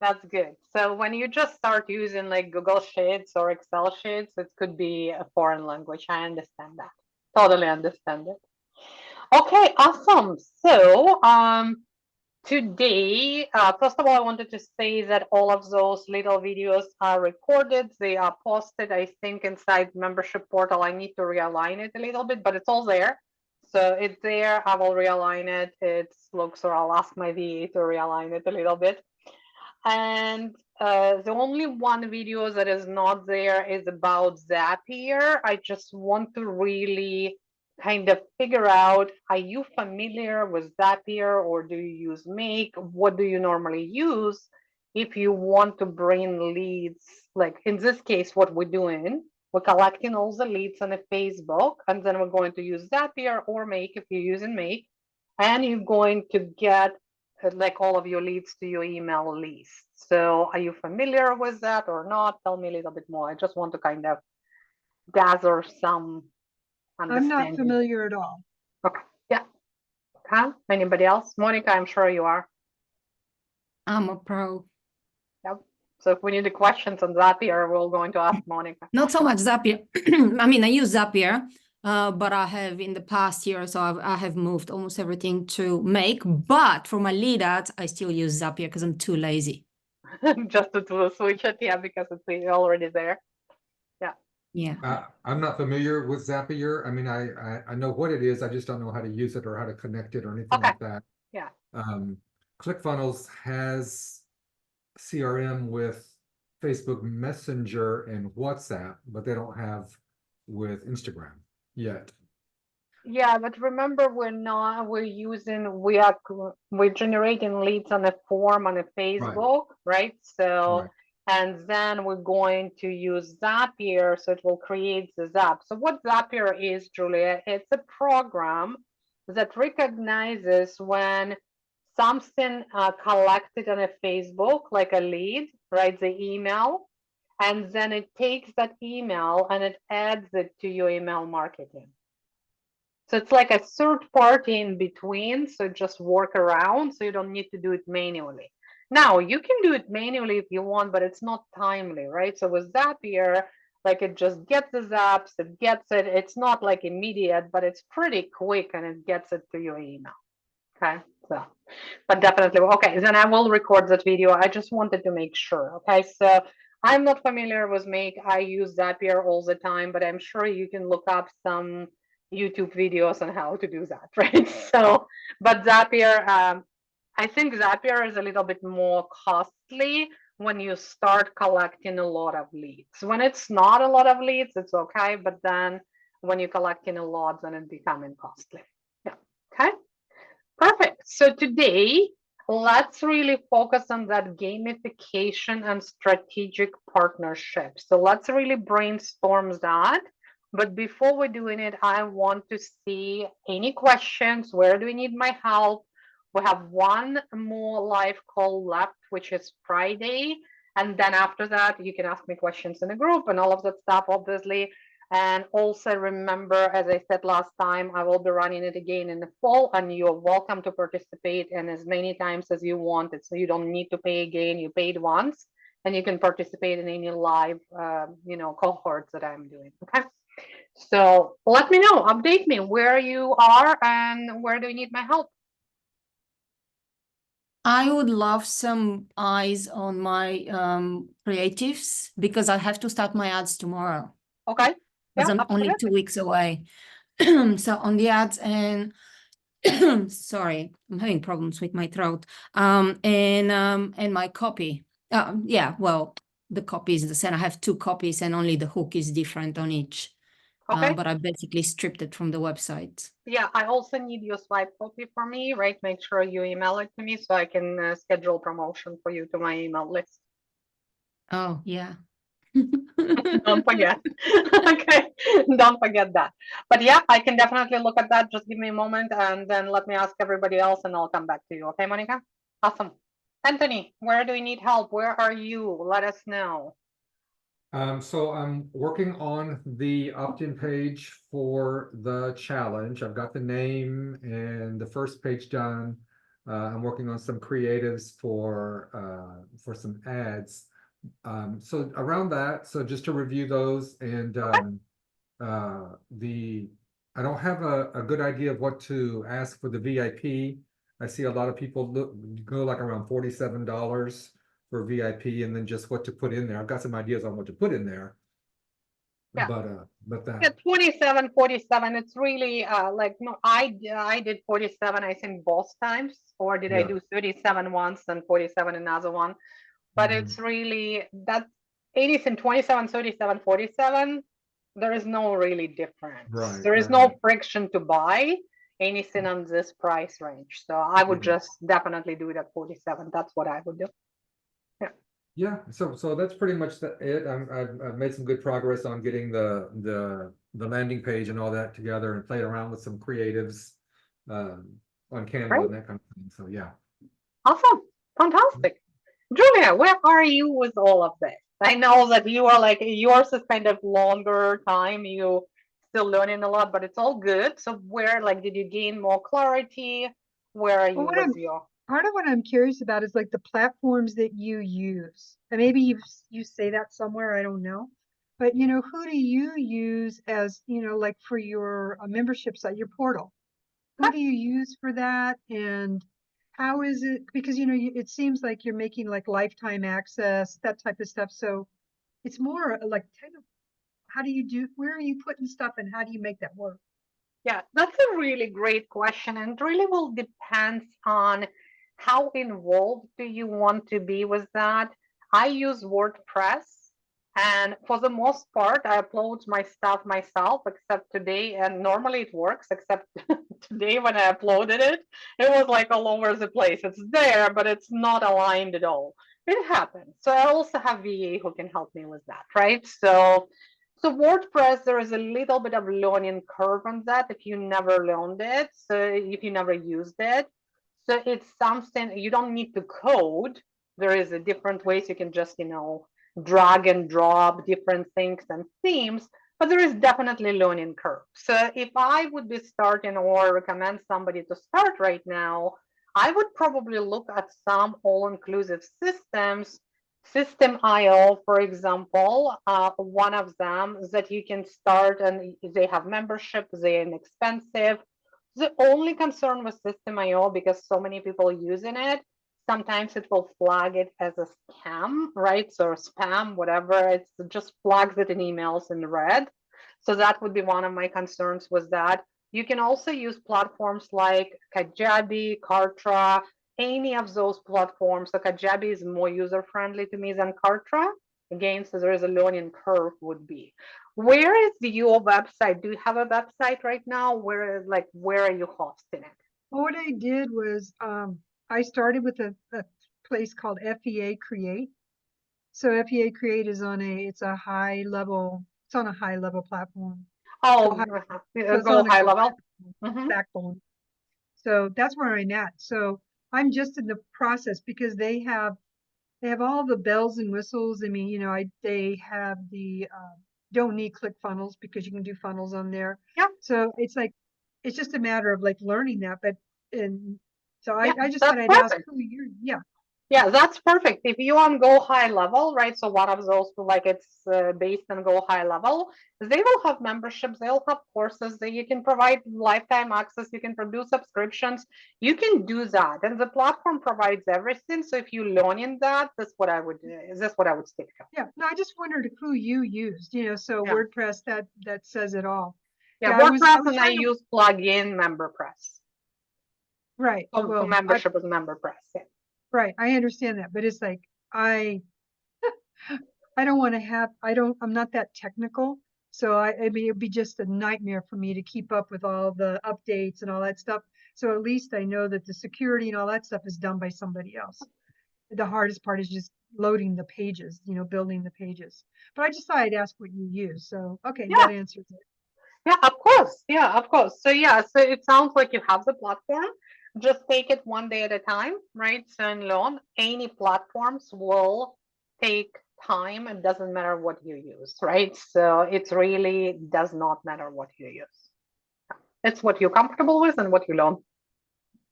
That's good. So when you just start using like Google Sheets or Excel sheets, it could be a foreign language. I understand that. Totally understand it. Okay, awesome. So, today, first of all, I wanted to say that all of those little videos are recorded. They are posted, I think, inside membership portal. I need to realign it a little bit, but it's all there. So it's there. I will realign it. It looks, or I'll ask my VA to realign it a little bit. And the only one video that is not there is about Zapier. I just want to really kind of figure out, are you familiar with Zapier or do you use Make? What do you normally use if you want to bring leads? Like in this case, what we're doing, we're collecting all the leads on a Facebook, and then we're going to use Zapier or Make if you're using Make, and you're going to get like all of your leads to your email list. So are you familiar with that or not? Tell me a little bit more. I just want to kind of gather some I'm not understanding. familiar at all. Okay. Yeah. Huh? Anybody else? Monica, I'm sure you are. I'm a pro. Yep. So if we need the questions on Zapier, we're going to ask Monica. Not so much Zapier. I mean, I use Zapier, but I have in the past year, so I have moved almost everything to Make. But for my lead ads, I still use Zapier because I'm too lazy. Just to switch it, yeah, because it's already there. Yeah. Yeah. I'm not familiar with Zapier. I mean, I know what it is. I just don't know how to use it or how to connect it or anything Okay. like that. Yeah. ClickFunnels has CRM with Facebook Messenger and WhatsApp, but they don't have with Instagram yet. Yeah, but remember, we're generating leads on a form on a Facebook, right? So, Right. and then we're going to use Zapier, so it will create the Zap. So what Zapier is, Julia, it's a program that recognizes when something collected on a Facebook, like a lead, right? The email, and then it takes that email and it adds it to your email marketing. So it's like a third party in between. So just work around. So you don't need to do it manually. Now you can do it manually if you want, but it's not timely, right? So with Zapier, like it just gets the zaps, it gets it. It's not like immediate, but it's pretty quick and it gets it to your email. Okay. So, but definitely, okay. Then I will record that video. I just wanted to make sure. Okay. So I'm not familiar with Make. I use Zapier all the time, but I'm sure you can look up some YouTube videos on how to do that, right? So, but Zapier, I think Zapier is a little bit more costly when you start collecting a lot of leads. When it's not a lot of leads, it's okay, but then when you're collecting a lot, then it's becoming costly. Yeah. Okay. Perfect. So today, let's really focus on that gamification and strategic partnership. So let's really brainstorm that. But before we're doing it, I want to see any questions. Where do we need my help? We have one more live call left, which is Friday. And then after that, you can ask me questions in the group and all of that stuff, obviously. And also remember, as I said last time, I will be running it again in the fall, and you're welcome to participate in as many times as you want. So you don't need to pay again. You paid once, and you can participate in any live, cohorts that I'm doing. Okay. So let me know, update me where you are and where do you need my help. I would love some eyes on my creatives because I have to start my ads tomorrow. Okay. Because Yeah, I'm only 2 absolutely. weeks away. So on the ads and sorry, I'm having problems with my throat. And my copy. Yeah, well, the copy is the same. I have 2 copies and only the hook is different on each. Okay. But I basically stripped it from the website. Yeah, I also need your swipe copy for me, right? Make sure you email it to me so I can schedule promotion for you to my email list. Oh, yeah. Don't forget. Okay, don't forget that. But yeah, I can definitely look at that. Just give me a moment and then let me ask everybody else and I'll come back to you. Okay, Monica? Awesome. Anthony, where do we need help? Where are you? Let us know. So I'm working on the opt-in page for the challenge. I've got the name and the first page done. I'm working on some creatives for some ads. So around that, so just to review those and I don't have a good idea of what to ask for the VIP. I see a lot of people go like around $47 for VIP and then just what to put in there. I've got some ideas on what to put in there. Yeah. But Yeah, that 27, 47. It's really like no, I did 47, I think both times, or did I Yeah. do 37 once and 47 another one? But Mhm. it's really that anything 27, 37, 47. There is no really difference. Right, There is right, right. no friction to buy anything on this price range. So I would Yeah. just definitely do it at 47. That's what I would do. Yeah, so that's pretty much it. I've made some good progress on getting the landing page and all that together and played around with some creatives on Canva Great. and that kind of thing. So yeah. Awesome. Fantastic. Julia, where are you with all of this? I know that you are like yours is kind of longer time. You still learning a lot, but it's all good. So where like did you gain more clarity? Where are Well, you with your part of what I'm curious about is like the platforms that you use. And maybe you say that somewhere, I don't know. But you know, who do you use as, you know, like for your membership site, your portal? Who do you use for that? And how is it? Because you know, it seems like you're making like lifetime access, that type of stuff. So it's more like kind of how do you do, where are you putting stuff and how do you make that work? Yeah, that's a really great question, and really will depend on how involved do you want to be with that. I use WordPress, and for the most part, I upload my stuff myself, except today, and normally it works, except today when I uploaded it, it was like all over the place. It's there, but it's not aligned at all. It happens. So I also have VA who can help me with that, right? So WordPress, there is a little bit of learning curve on that if you never learned it, so if you never used it. So it's something you don't need to code. There is a different ways you can just, drag and drop different things and themes, but there is definitely learning curve. So if I would be starting or recommend somebody to start right now, I would probably look at some all-inclusive systems. System.io, for example, one of them that you can start and they have membership, they're inexpensive. The only concern with System.io, because so many people using it, sometimes it will flag it as a scam, right? So spam, whatever, it just flags it in emails in red. So that would be one of my concerns with that. You can also use platforms like Kajabi, Kartra, any of those platforms. So Kajabi is more user-friendly to me than Kartra. Again, so there is a learning curve would be. Where is your website? Do you have a website right now? Where are you hosting it? Well, what I did was I started with a place called FEA Create. So FEA Create is on it's a high level platform. Oh, Go high, go it's on a high Go level. Mhm. backbone. So that's where I'm at. So I'm just in the process because they have all the bells and whistles. I mean, you know, they have the don't need ClickFunnels because you can do funnels on there. Yeah. So it's like it's just a matter of like learning that. But and so Yeah, I just that's thought I'd ask perfect. who you're. Yeah. Yeah, that's perfect. If you want Go high level, right? So one of those, like it's based on Go high level, they will have memberships, they'll have courses that you can provide lifetime access, you can produce subscriptions, you can do that. And the platform provides everything. So if you learn in that, that's what I would stick to. Yeah. No, I just wondered who you used, you know, so Yeah. WordPress that says it all. Yeah, I was WordPress and I trying to, use plugin MemberPress. right. So Well, membership is MemberPress. Yeah. right. I understand that, but it's like I don't want to have, I'm not that technical. So I mean, it'd be just a nightmare for me to keep up with all the updates and all that stuff. So at least I know that the security and all that stuff is done by somebody else. The hardest part is just loading the pages, you know, building the pages. But I just thought I'd ask what you use. So, okay, Yeah. that answers it. Yeah, of course. Yeah, of course. So it sounds like you have the platform. Just take it one day at a time, right? So and learn. Any platforms will take time. It doesn't matter what you use, right? So it really does not matter what you use. It's what you're comfortable with and what you learn.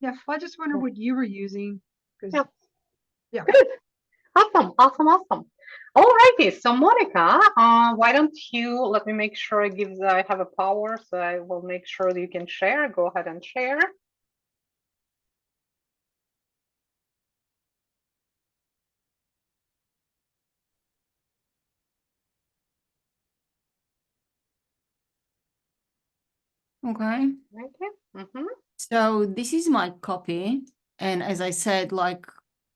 Yeah, I just wonder what you were using, because Yeah. yeah. Good. Awesome, awesome, awesome. All righty. So Monica, why don't you let me make sure it gives I have a power, so I will make sure that you can share. Go ahead and share. Okay. Okay. Mm-hmm. So this is my copy. And as I said, like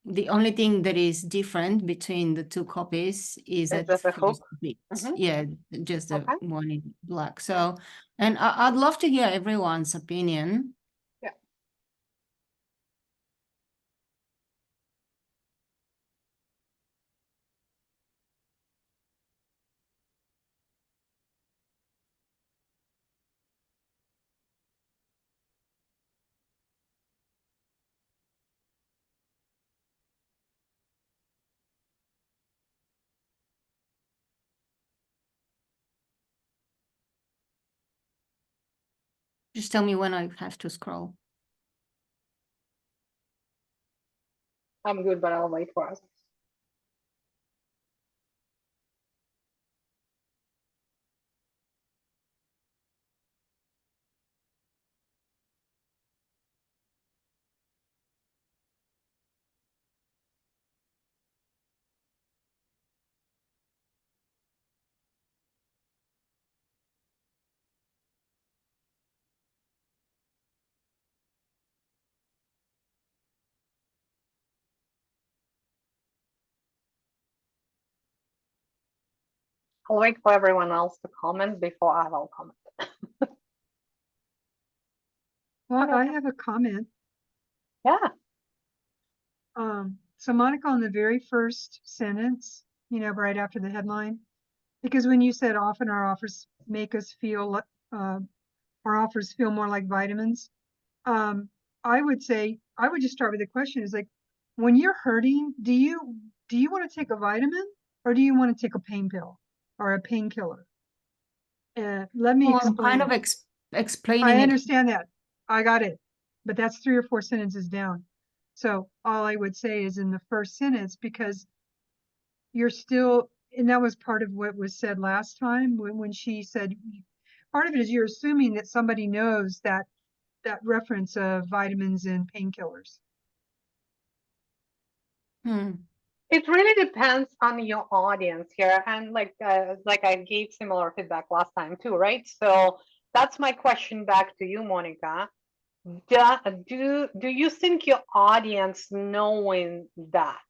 the only thing that is different between the two copies is It's that just a first hook. bit. Mhm. Yeah, just the Okay. one in black. So, and I'd love to hear everyone's opinion. Yeah. Just tell me when I have to scroll. I'm good, but I'll wait for us. I'll wait for everyone else to comment before I will comment. Well, I Okay. have a comment. Yeah. So Monica, on the very first sentence, right after the headline, because when you said often our offers make us feel, our offers feel more like vitamins, I would say, I would just start with the question is like, when you're hurting, do you want to take a vitamin or do you want to take a pain pill or a painkiller? Let me Well, I'm kind explain. of explaining I it. understand that. I got it. But that's 3 or 4 sentences down. So all I would say is in the first sentence, because you're still, and that was part of what was said last time when she said, part of it is you're assuming that somebody knows that reference of vitamins and painkillers. It really depends on your audience here, and like I gave similar feedback last time too, right? So that's my question back to you, Monica. Do you think your audience knowing that,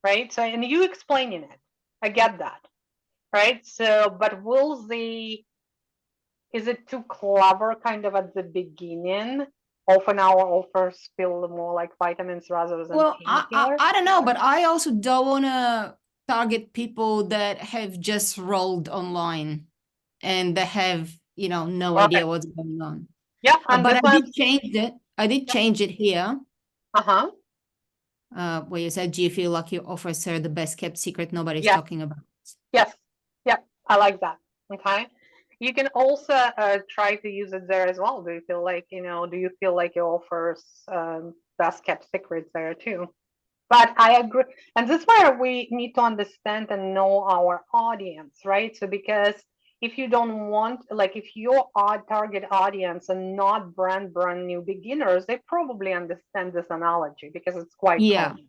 right? So, and you explaining it, I get that, right? So, but is it too clever kind of at the beginning? Often our offers feel more like vitamins rather than Well, painkillers. I don't know, but I also don't want to target people that have just rolled online and they have, no idea Perfect. what's going on. Yeah, and But this I one. did change it. I did change it here, Uh-huh. where you said, do you feel like your offers are the best kept secret nobody's Yes. talking about? Yes. Yep. I like that. Okay. You can also try to use it there as well. Do you feel like, do you feel like your offers best kept secrets there too? But I agree. And this is where we need to understand and know our audience, right? So because if you don't want, like if your target audience are not brand new beginners, they probably understand this analogy because it's quite Yeah. common.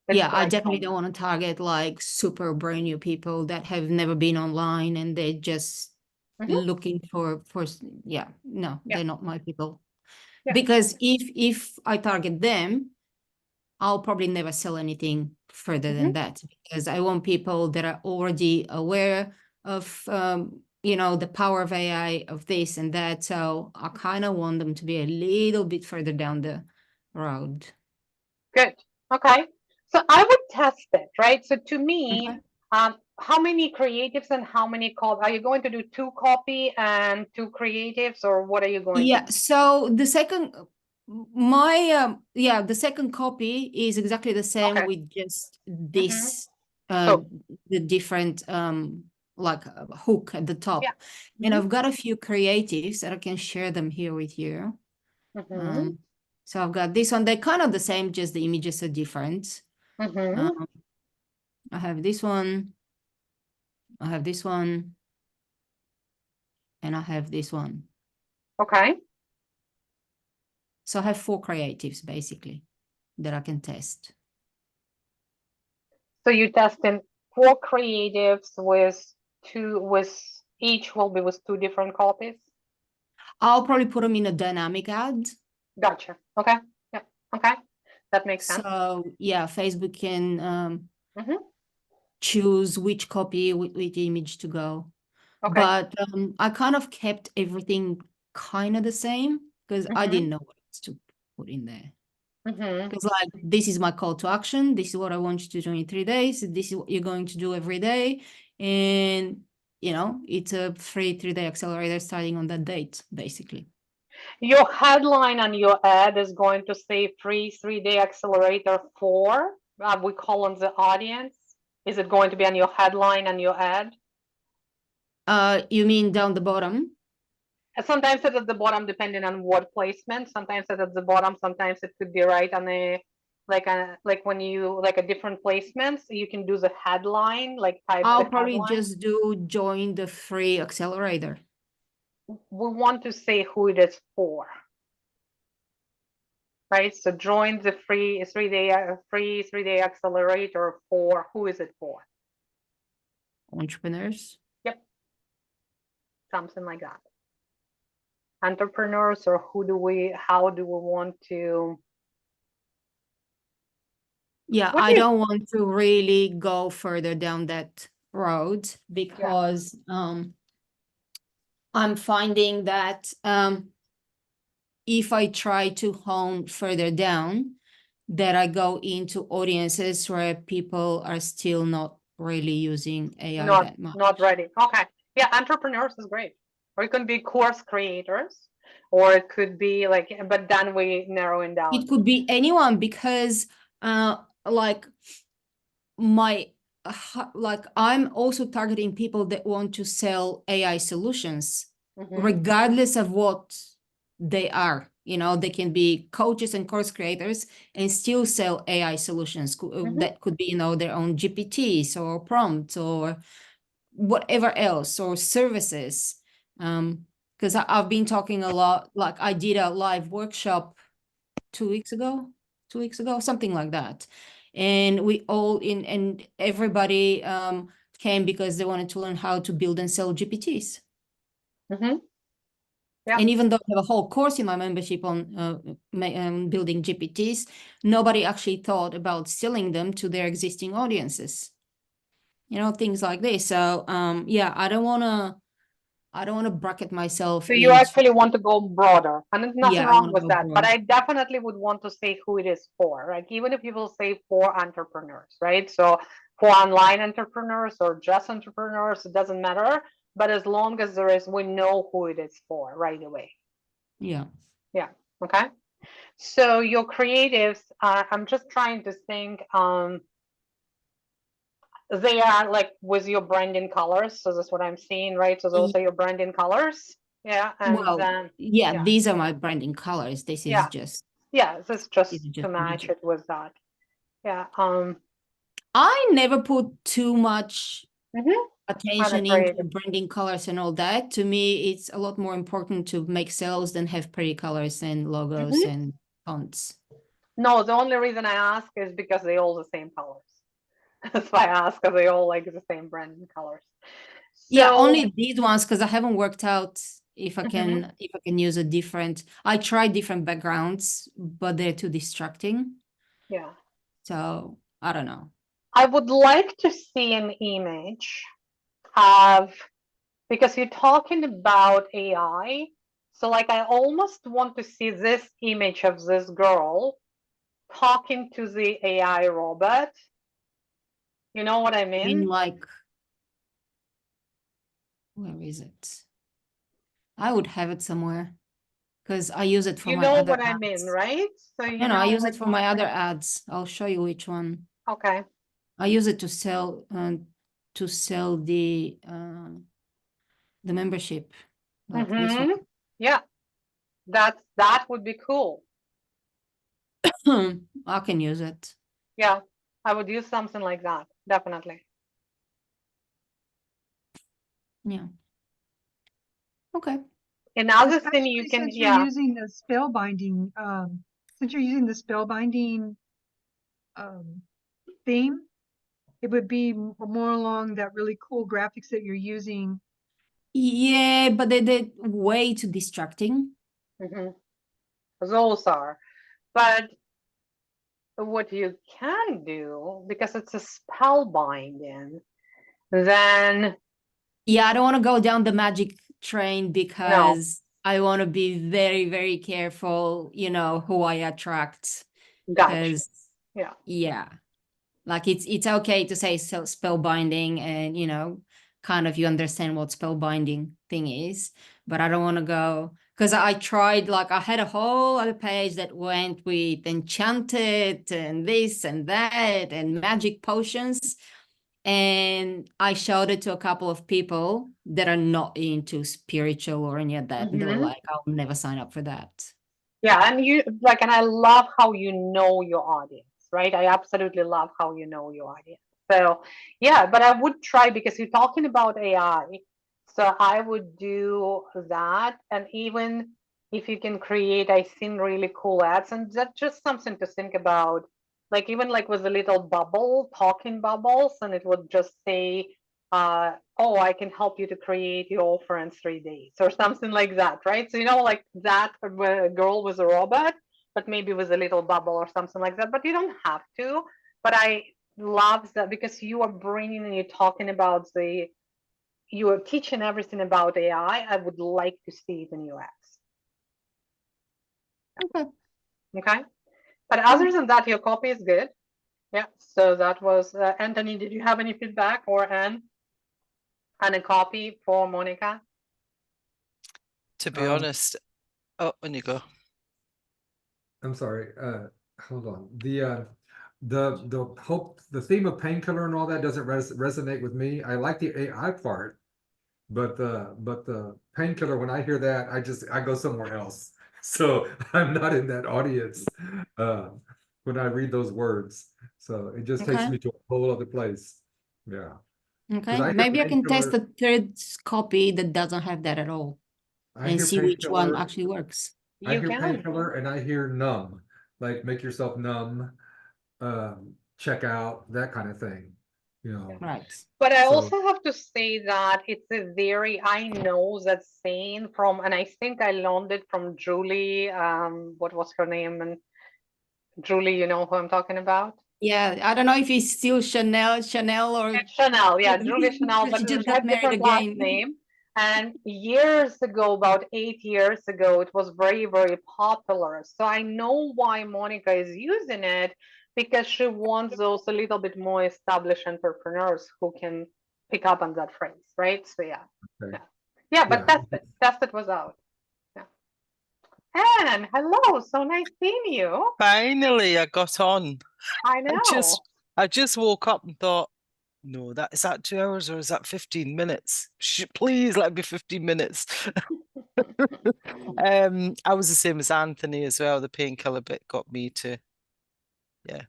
It's Yeah, I quite definitely common. don't want to target like super brand new people that have never been online and they're just Mhm. looking for yeah, no, Yeah. they're not my people. Yeah. Because if I target them, I'll probably never sell anything further than that because I want people that are already aware of the power of AI, of this and that. So I kind of want them to be a little bit further down the road. Good. Okay. So I would test it, right? So to me, Okay. how many creatives and how many are you going to do 2 copy and 2 creatives, or what are you going to Yeah, do? so the second the second copy is exactly the same Okay. with just Mhm. this So the different like hook at the top. yeah. And Mhm. I've got a few creatives that I can share them here with you. Mhm. So I've got this one. They're kind of the same, just the images are different. Mhm. I have this one. I have this one. And I have this one. Okay. So I have 4 creatives basically that I can test. So you testing 4 creatives with each will be with 2 different copies? I'll probably put them in a dynamic ad. Gotcha. Okay. Yeah. Okay. That makes sense. So yeah, Facebook can Mhm. choose which copy with which image to go. Okay. But I kind of kept everything kind of the same because I Mhm. didn't know what else to put in there. Mhm. Because like this is my call to action. This is what I want you to do in 3 days. This is what you're going to do every day. And you know, it's a free 3-day accelerator starting on that date, basically. Your headline on your ad is going to say free 3-day accelerator for, we call on the audience. Is it going to be on your headline on your ad? You mean down the bottom? Sometimes it's at the bottom, depending on what placement. Sometimes it's at the bottom. Sometimes it could be right on the, like when you like a different placements, you can do the headline, like type I'll the probably headline. just do join the free accelerator. We want to say who it is for, right? So join the free 3-day accelerator for, who is it for? Entrepreneurs. Yep. Something like that. Entrepreneurs, or how do we want to? Yeah, What I do you- don't want to really go further down that road because I'm finding that if I try to hone further down, that I go into audiences where people are still not really using AI that much. Not ready. Okay. Yeah, entrepreneurs is great. Or it could be course creators, or it could be like, but then we narrowing down. It could be anyone because like my like I'm also targeting people that want to sell AI solutions Mhm. regardless of what they are. You know, they can be coaches and course creators and still sell AI solutions. Mhm. That could be, you know, their own GPTs or prompts or whatever else, or services. Because I've been talking a lot, like I did a live workshop 2 weeks ago, something like that. And we all and everybody came because they wanted to learn how to build and sell GPTs. Mhm. Yeah. And even though I have a whole course in my membership on building GPTs, nobody actually thought about selling them to their existing audiences. You know, things like this. So yeah, I don't want to bracket myself So you into, actually want to go broader, and there's nothing yeah, I wrong want to with go that. But broad. I definitely would want to say who it is for. Like even if people say for entrepreneurs, right? So for online entrepreneurs or just entrepreneurs, it doesn't matter. But as long as we know who it is for right away. Yeah. Yeah. Okay. So your creatives, I'm just trying to think. They are like with your branding colors. So that's what I'm seeing, right? So those are your branding colors. Yeah. And Well, then yeah, these are my branding colors. This is yeah, just yeah, this is just to just match magic. it with that. Yeah. I never put too much Mhm. attention into branding colors and all that. To me, it's a lot more important to make sales than have pretty colors and logos and fonts. No, the only reason I ask is because they all the same colors. That's why I ask, because they all like the same branding colors. Yeah, So only these ones because I haven't worked out if I can use a different. I tried different backgrounds, but they're too distracting. yeah, So I don't know. I would like to see an image of, because you're talking about AI. So like I almost want to see this image of this girl talking to the AI robot. You know what I mean? In like, where is it? I would have it somewhere because I use it for You my know other what I mean, ads. right? So you No, I know, use like, it for my other ads. I'll show you which one. okay. I use it to sell the membership, like this one. Yeah, that would be cool. I can use it. Yeah, I would use something like that, definitely. Yeah. Okay. Another thing Especially you can, since you're yeah, using the spellbinding, since you're using the spellbinding theme, it would be more along that really cool graphics that you're using. Yeah, but they're way too distracting. those are. But what you can do, because it's a spell binding, then Yeah, I don't want to go down the magic train no, because I want to be very, very careful, you know, who I attract. gotcha. Because Yeah. yeah, like it's okay to say spell binding and you know, kind of you understand what spell binding thing is, but I don't want to go because I tried, like I had a whole other page that went with enchanted and this and that and magic potions. And I showed it to a couple of people that are not into spiritual or any of that. And they were like, I'll never sign up for that. Yeah, and you like, and I love how you know your audience, right? I absolutely love how you know your audience. So yeah, but I would try because you're talking about AI. So I would do that. And even if you can create, I've seen really cool ads, and that's just something to think about. Like even like with a little bubble, talking bubbles, and it would just say, oh, I can help you to create your offer in 3 days or something like that, right? So, you know, like that girl was a robot, but maybe with a little bubble or something like that, but you don't have to. But I love that because you are bringing and you're talking about you are teaching everything about AI. I would like to see it in UX. Okay. Okay. But other than that, your copy is good. Yeah. So that was Anthony. Did you have any feedback or Anne on a copy for Monica? To be honest, oh, on you go. I'm sorry, hold on. The theme of painkiller and all that doesn't resonate with me. I like the AI part, but the painkiller, when I hear that, I go somewhere else. So I'm not in that audience when I read those words. So it just takes Okay. me to a whole other place. Yeah. Okay. I hear Maybe I can test painkiller, the third copy that doesn't have that at all I and hear see which one painkiller, actually works. I You hear can. painkiller, and I hear numb, like make yourself numb, check out, that kind of thing, you know. Right. But I So also have to say that it's a very, I know that saying from, and I think I learned it from Julie, what was her name? And Julie, you know who I'm talking about? Yeah. I don't know if it's still Chanel or Chanel, yeah, Julie Chanel, but she she just got had married different last again. name. And years ago, about 8 years ago, it was very, very popular. So I know why Monica is using it because she wants those a little bit more established entrepreneurs who can pick up on that phrase, right? So yeah, okay. yeah, but Yeah. test it was out. Yeah. Anne, hello, so nice seeing you. Finally, I got on. I know. I just woke up and thought, no, is that 2 hours or is that 15 minutes? Please let it be 15 minutes. I was the same as Anthony as well. The painkiller bit got me to, yeah.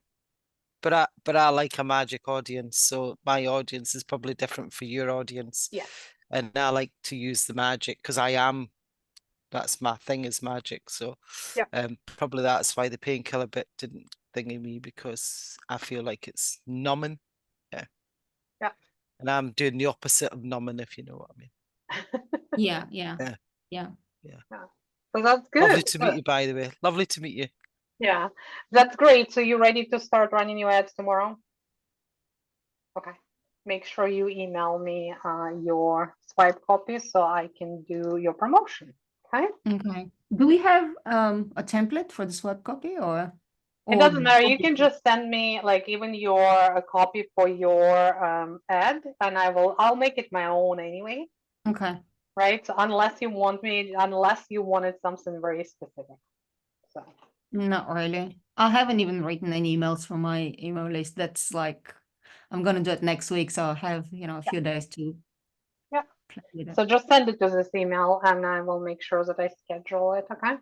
But I like a magic audience, so my audience is probably different for your audience. Yeah. And I like to use the magic because that's my thing is magic. So Yeah. probably that's why the painkiller bit didn't thingy me because I feel like it's numbing. Yeah. Yeah. And I'm doing the opposite of numbing, if you know what I mean. Yeah. Yeah. So that's good. Lovely to meet you, by the way. Lovely to meet you. Yeah, that's great. So you ready to start running your ads tomorrow? Okay. Make sure you email me your swipe copies so I can do your promotion. Okay. Okay. Do we have a template for the swap copy or It doesn't matter. You can just send me like even your copy for your ad, and I'll make it my own anyway. Okay. Right. So unless you wanted something very specific. So Not really. I haven't even written any emails for my email list. That's like I'm gonna do it next week, so I'll have, you know, a few days to yeah. play with it. So just send it to this email and I will make sure that I schedule it. Okay.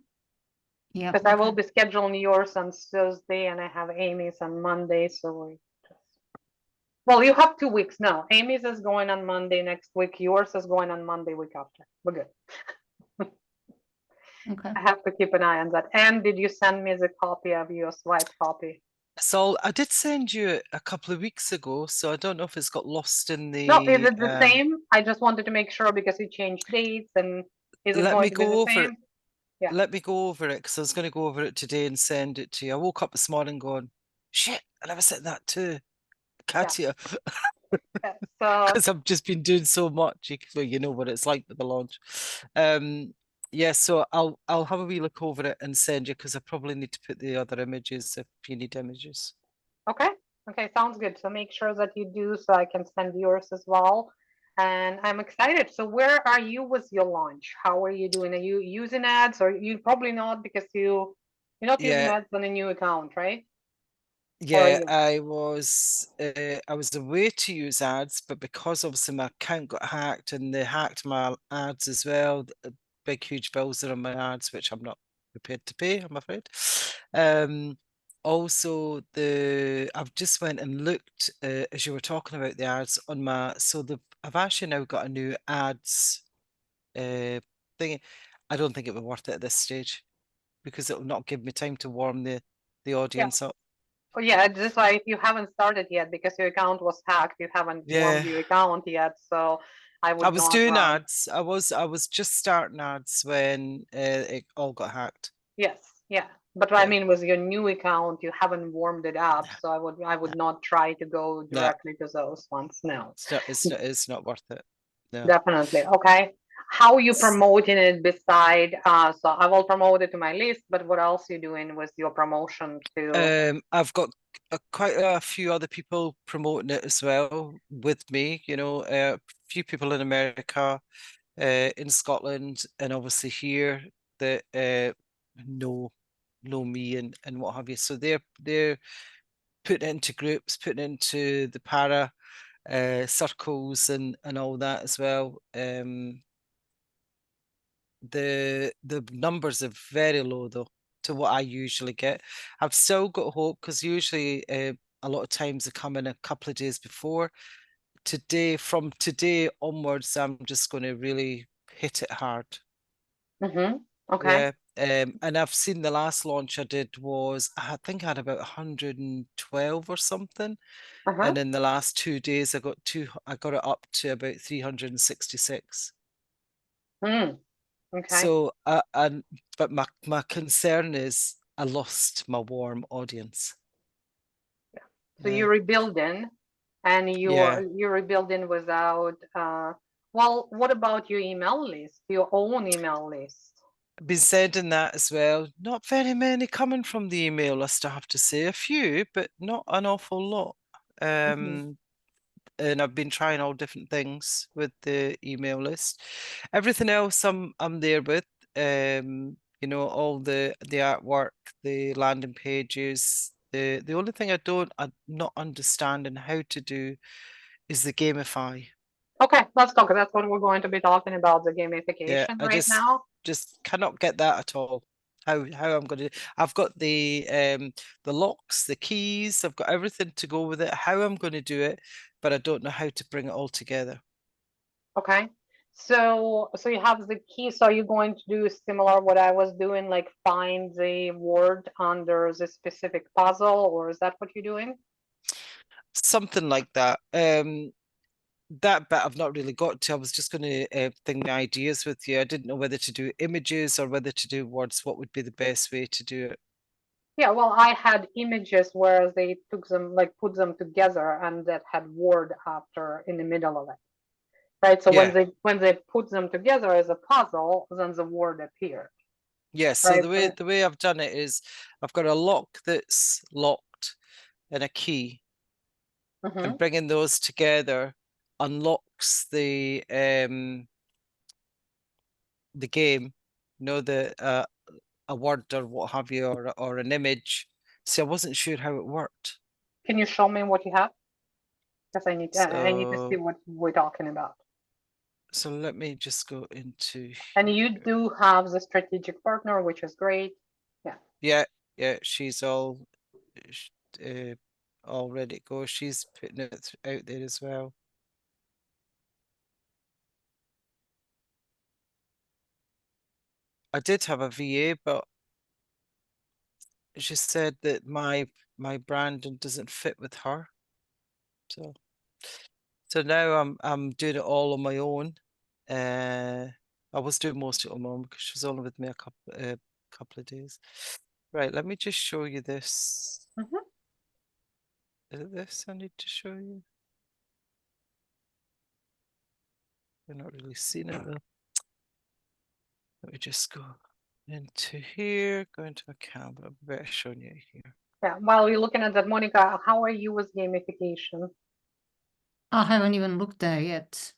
Yeah. Because I will be scheduling yours on Thursday and I have Amy's on Monday, so we just. Well, you have 2 weeks now. Amy's is going on Monday next week. Yours is going on Monday week after. We're good. Okay. I have to keep an eye on that. And did you send me the copy of your swipe copy? So I did send you it a couple of weeks ago, so I don't know if it's got lost in No, is the it the same? I just wanted to make sure because you changed dates and is it Let going me to be the go over it. same? Yeah. Let me go over it because I was going to go over it today and send it to you. I woke up this morning going, shit, I never sent that to Katya Yeah, so, because I've just been doing so much. Well, you know what it's like with the launch. Yeah, so I'll have a wee look over it and send you because I probably need to put the other images if you need images. okay. Okay, sounds good. So make sure that you do so I can send yours as well. And I'm excited. So where are you with your launch? How are you doing? Are you using ads or you probably not because you're not using Yeah, ads on a new account, right? Or are yeah, you? I was away to use ads, but because obviously my account got hacked and they hacked my ads as well, big huge bills are on my ads, which I'm not prepared to pay, I'm afraid. Also I've just went and looked as you were talking about the ads on my I've actually now got a new ads thing. I don't think it would be worth it at this stage because it will not give me time to warm the audience up. Oh, yeah, just like if you haven't started yet because your account was hacked, you haven't warmed Yeah. your account yet. So I I would was not doing run. ads. I was just starting ads when it all got hacked. Yes, yeah. But I Yeah. mean, with your new account, you haven't warmed it up, so I would not try to go No, directly to those ones. No, it's not worth it. No. definitely. Okay. How are you S- promoting it beside, so I will promote it to my list, but what else you doing with your promotion to, I've got quite a few other people promoting it as well with me. You know, a few people in America, in Scotland, and obviously here that know me and what have you. So they're putting it into groups, putting it into the para circles and all that as well. The numbers are very low though to what I usually get. I've still got hope because usually a lot of times they come in a couple of days before. From today onwards, I'm just going to really hit it hard. okay. Yeah. And I've seen the last launch I did was I think I had about 112 or something. Uh-huh. And in the last 2 days I got it up to about 366. Okay. So but my concern is I lost my warm audience. So Yeah. you're rebuilding and Yeah. you're rebuilding without, well, what about your email list, your own email list? I've been sending that as well. Not very many coming from the email list, I have to say. A few, but not an awful lot. And I've been trying all different things with the email list. Everything else I'm there with. You know, all the artwork, the landing pages. The only thing I'm not understanding how to do is the gamify. Okay, let's talk. That's what we're going to be talking about, the Yeah, gamification I right now. just cannot get that at all. How I'm going to I've got the locks, the keys, I've got everything to go with it, how I'm going to do it, but I don't know how to bring it all together. Okay. So you have the key. So you're going to do similar what I was doing, like find the word under the specific puzzle, or is that what you're doing? Something like that. That bit I've not really got to. I was just going to think the ideas with you. I didn't know whether to do images or whether to do words. What would be the best way to do it? Yeah, well, I had images where they took them, like put them together, and that had word after in the middle of it. Right. So Yeah. when they put them together as a puzzle, then the word appeared. Yeah, so Right. the way I've done it is I've got a lock that's locked and a key, and bringing those together unlocks the game, you know, a word or what have you, or an image. So I wasn't sure how it worked. Can you show me what you have? Because I need to see So what we're talking about. so let me just go into And you here. do have the strategic partner, which is great. Yeah. Yeah, yeah, she's sh- all ready to go. She's putting it out there as well. I did have a VA, but she said that my branding doesn't fit with her. So now I'm doing it all on my own. I was doing most of it on my own because she was only with me a couple of days. Right, let me just show you this. Mhm. Is it this I need to show you? You're not really seeing it though. Let me just go into here, go into my camera. I'm better showing you here. Yeah, while you're looking at that, Monica, how are you with gamification? I haven't even looked there yet.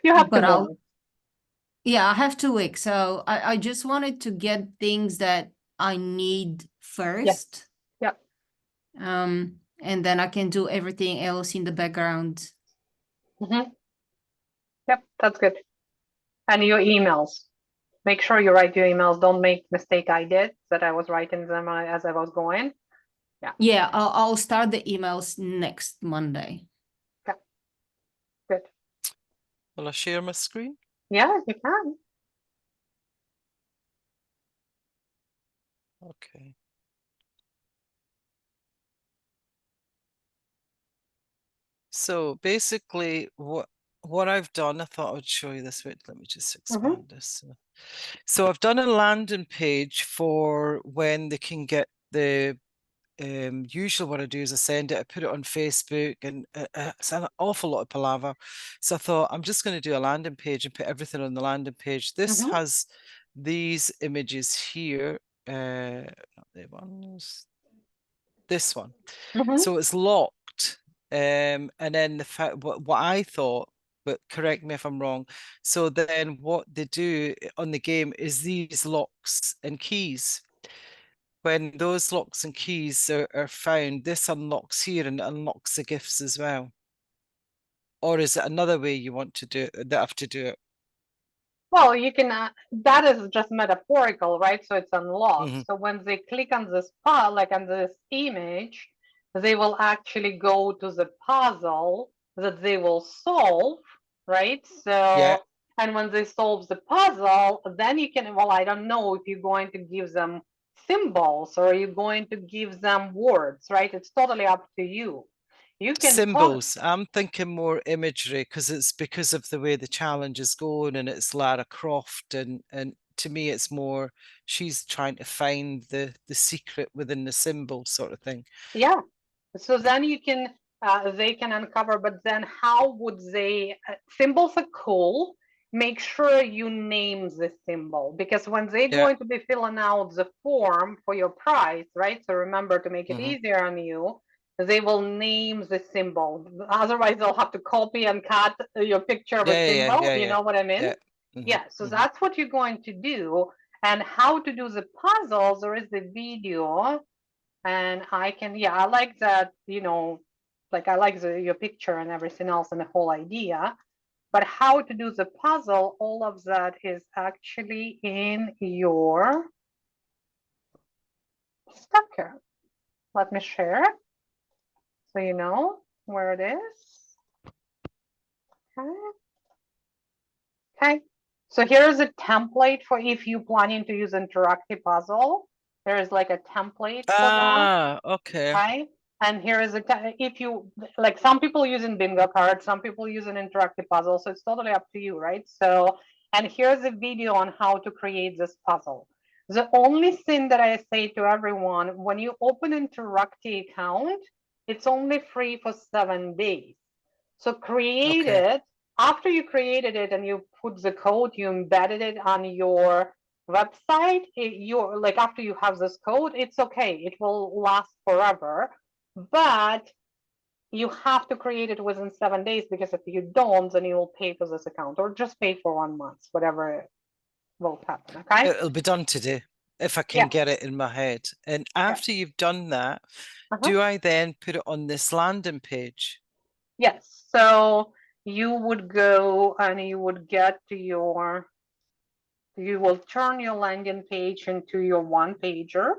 You have But to I'll move. Yeah, I have 2 weeks. So I just wanted to get things that I need first. Yep. And then I can do everything else in the background. Mhm. Yep, that's good. And your emails. Make sure you write your emails. Don't make mistake I did, that I was writing them as I was going. Yeah, I'll start the emails next Monday. Good. Will I share my screen? Yeah, you can. Okay. So basically what I've done, I thought I would show you this. Wait, let me just expand this. So I've done a landing page for when they can get the usually what I do is I send it, I put it on Facebook, and it's an awful lot of palaver. So I thought I'm just going to do a landing page and put everything on the landing page. This has these images here. Not the ones. This one. So it's locked. And then the fact what I thought, but correct me if I'm wrong. So then what they do on the game is these locks and keys. When those locks and keys are found, this unlocks here and it unlocks the gifts as well. Or is it another way you want to do it, that I have to do it? Well, you can, that is just metaphorical, right? So it's unlocked. Mhm. So when they click on this part, like on this image, they will actually go to the puzzle that they will solve, right? So, Yeah. and when they solve the puzzle, then you can, well, I don't know if you're going to give them symbols or you're going to give them words, right? It's totally up to you. You can Symbols. I'm thinking more imagery because it's because of the way the challenge is going and it's Lara Croft and to me it's more she's trying to find the secret within the symbol sort of thing. Yeah. So then you can, they can uncover, but then how would they, symbols are cool. Make sure you name the symbol because when they're Yeah. going to be filling out the form for your prize, right? So remember to make it easier on you, they will name the symbol. Otherwise, they'll have to copy and cut your picture of a symbol. You know what I mean? Yeah. So that's what you're going to do. And how to do the puzzles, there is the video. And I can, yeah, I like that, you know, like I like your picture and everything else and the whole idea. But how to do the puzzle, all of that is actually in your Stacker. Let me share so you know where it is. Okay. Okay. So here's a template for if you're planning to use interactive puzzle. There is like a template for that. Okay. Right? And here is a, if you, like some people using bingo cards, some people using interactive puzzle. So it's totally up to you, right? So, and here's a video on how to create this puzzle. The only thing that I say to everyone, when you open Interacti account, it's only free for 7 days. So create it. After you created it and you put the code, you embedded it on your website, you're like after you have this code, it's okay, it will last forever, but you have to create it within 7 days because if you don't, then you will pay for this account or just pay for 1 month, whatever will happen. Okay. It'll be done today if I can get it in my head. And after you've done that, do I then put it on this landing page? Yes. So you would go and you would get to you will turn your landing page into your one pager.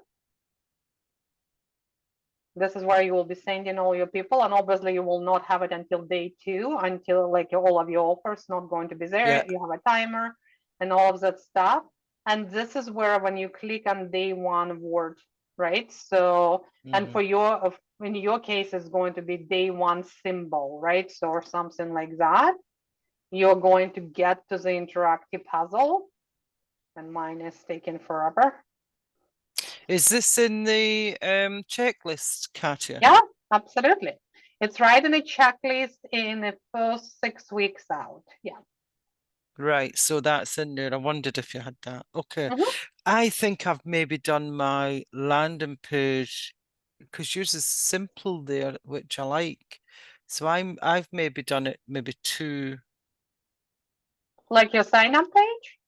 This is where you will be sending all your people, and obviously you will not have it until day 2, until like all of your offers not going to be there. Yeah. You have a timer and all of that stuff. And this is where when you click on day 1 word, right? So, and Mhm. for your, in your case, it's going to be day 1 symbol, right? So, or something like that. You're going to get to the interactive puzzle, and mine is taking forever. Is this in the checklist, Katya? Yeah, absolutely. It's right in the checklist in the first 6 weeks out. Yeah. Right, so that's in there. I wondered if you had that. Okay. Mhm. I think I've maybe done my landing page because yours is simple there, which I like. So I've maybe done it maybe 2. Like your sign up page.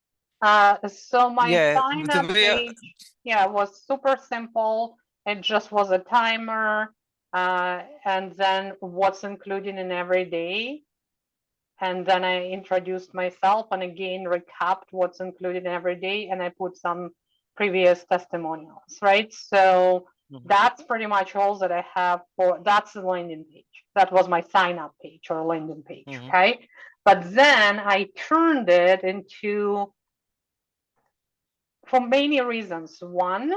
So my Yeah, sign the up way page, yeah, was super simple. It just was a timer, and then what's included in every day. And then I introduced myself and again recapped what's included in every day, and I put some previous testimonials, right? So Mhm. that's pretty much all that I have for, that's the landing page. That was my sign up page or landing page, Mhm. okay? But then I turned it into, for many reasons. One,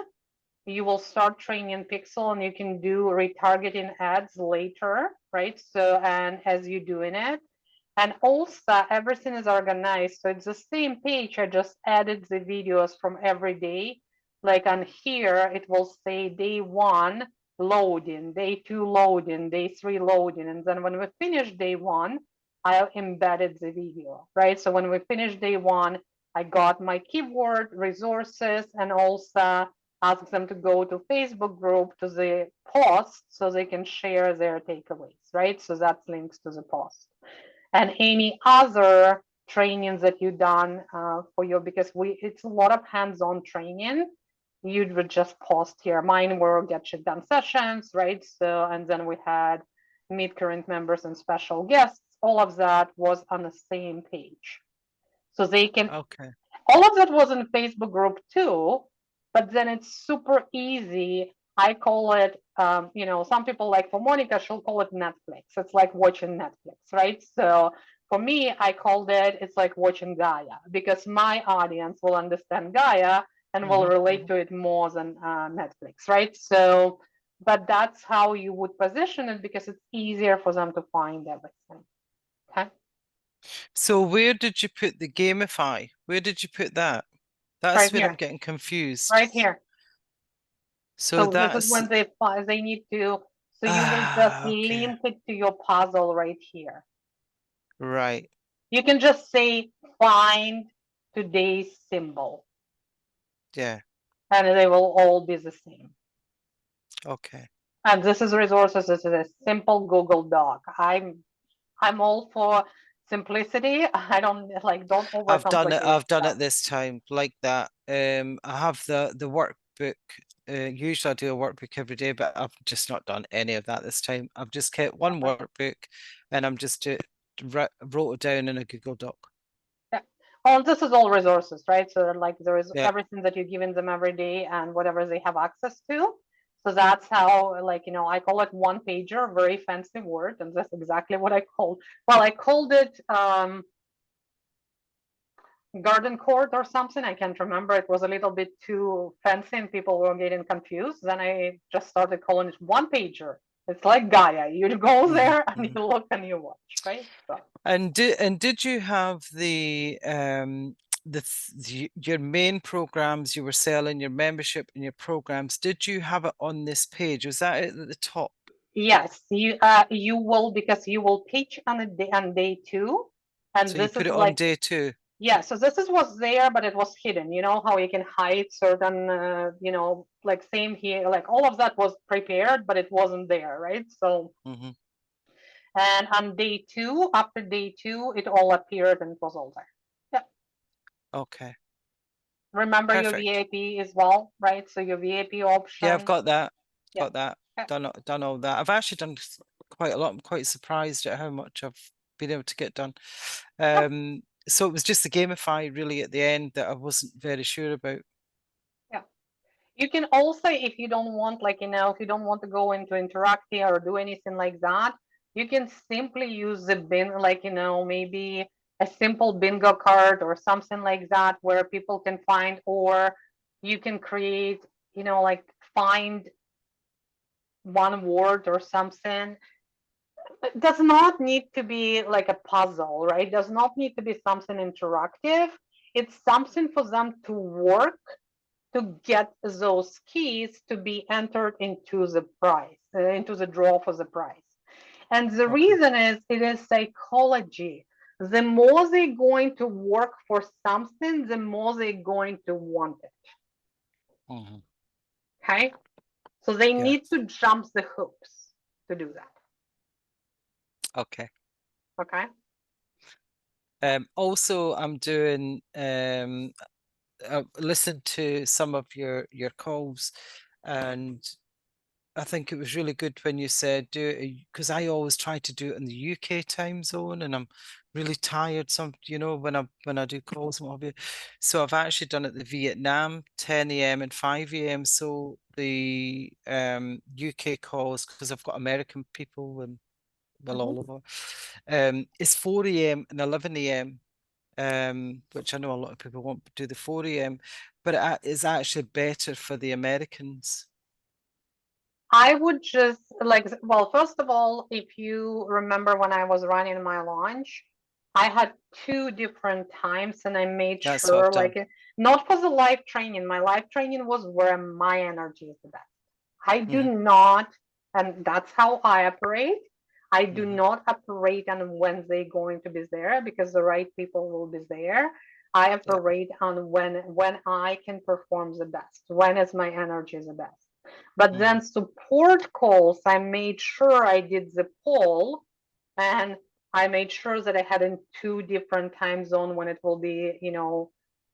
you will start training Pixel and you can do retargeting ads later, right? So, and as you're doing it, and also everything is organized. So it's the same page. I just added the videos from every day. Like on here, it will say day 1 loading, day 2 loading, day 3 loading. And then when we finish day 1, I embedded the video, right? So when we finish day 1, I got my keyword resources and also ask them to go to Facebook group to the post so they can share their takeaways, right? So that's links to the post. And any other trainings that you've done for your, because it's a lot of hands-on training, you would just post here. Mine were Get Shit Done sessions, right? So, and then we had meet current members and special guests. All of that was on the same page. So they can, Okay. all of that was in Facebook group too, but then it's super easy. I call it, you know, some people like for Monica, she'll call it Netflix. It's like watching Netflix, right? So for me, I called it, it's like watching Gaia because my audience will understand Gaia and will Mhm. relate to it more than Netflix, right? So, but that's how you would position it because it's easier for them to find everything. Okay. So where did you put the gamify? Where did you put that? That's Right where I'm here, getting confused. right here. So So this is that's when they need to, so you will just okay. link it to your puzzle right here. Right. You can just say find today's symbol Yeah. and they will all be the same. Okay. And this is resources. This is a simple Google Doc. I'm all for simplicity. I don't like, don't I've done it. overcomplicate I've done stuff. it this time like that. I have the workbook. Usually I do a workbook every day, but I've just not done any of that this time. I've just kept one workbook, and I'm just wrote it down in a Google Doc. Yeah. Well, this is all resources, right? So like there is Yeah. everything that you're giving them every day and whatever they have access to. So that's how, like, you know, I call it one pager, very fancy word, and that's exactly what I called. Well, I called it garden court or something. I can't remember. It was a little bit too fancy and people were getting confused. Then I just started calling it one pager. It's like Gaia. You go there and you look and you watch, right? So. And did you have the your main programs you were selling, your membership and your programs? Did you have it on this page? Was that it at the top? Yes, you will, because you will pitch on a day, on day 2, and So you this put is it on like, day 2. yeah. So this is what's there, but it was hidden. You know how you can hide certain, you know, like same here, like all of that was prepared, but it wasn't there, right? So, Mm-hmm. and on day 2, after day 2, it all appeared and it was all there. Yeah. Okay. Remember Perfect. your VIP as well, right? So your VIP option. Yeah, I've got that. Yeah. Got that. Yeah. Done all that. I've actually done quite a lot. I'm quite surprised at how much I've been able to get done. so it was just the gamify really at the end that I wasn't very sure about. You can also, if you don't want, like, if you don't want to go into Interactia or do anything like that, you can simply use the bin, like, maybe a simple bingo card or something like that where people can find, or you can create, like find one word or something. It does not need to be like a puzzle, right? It does not need to be something interactive. It's something for them to work to get those keys to be entered into the prize, into the draw for the prize. And the Okay. reason is it is psychology. The more they're going to work for something, the more they're going to want it. Mhm. Okay? So they Yeah. need to jump the hoops to do that. Okay. Okay? Also, I'm doing listened to some of your calls, and I think it was really good when you said do it, because I always try to do it in the UK time zone, and I'm really tired when I do calls and what have you. So I've actually done it the Vietnam 10 a.m. and 5 a.m. So the UK calls, because I've got American people and well all over, it's 4 a.m. and 11 a.m. Which I know a lot of people want to do the 4 a.m., but it is actually better for the Americans. I would just well, first of all, if you remember when I was running my launch, I had 2 different times and I made That's what sure, I've done. like, not for the live training. My live training was where my energy is the best. I do not, and that's how I operate. I do not operate on when they're going to be there because the right people will be there. I operate on when I can perform the best, when is my energy the best. But then support calls, I made sure I did the poll and I made sure that I had in 2 different time zones when it will be,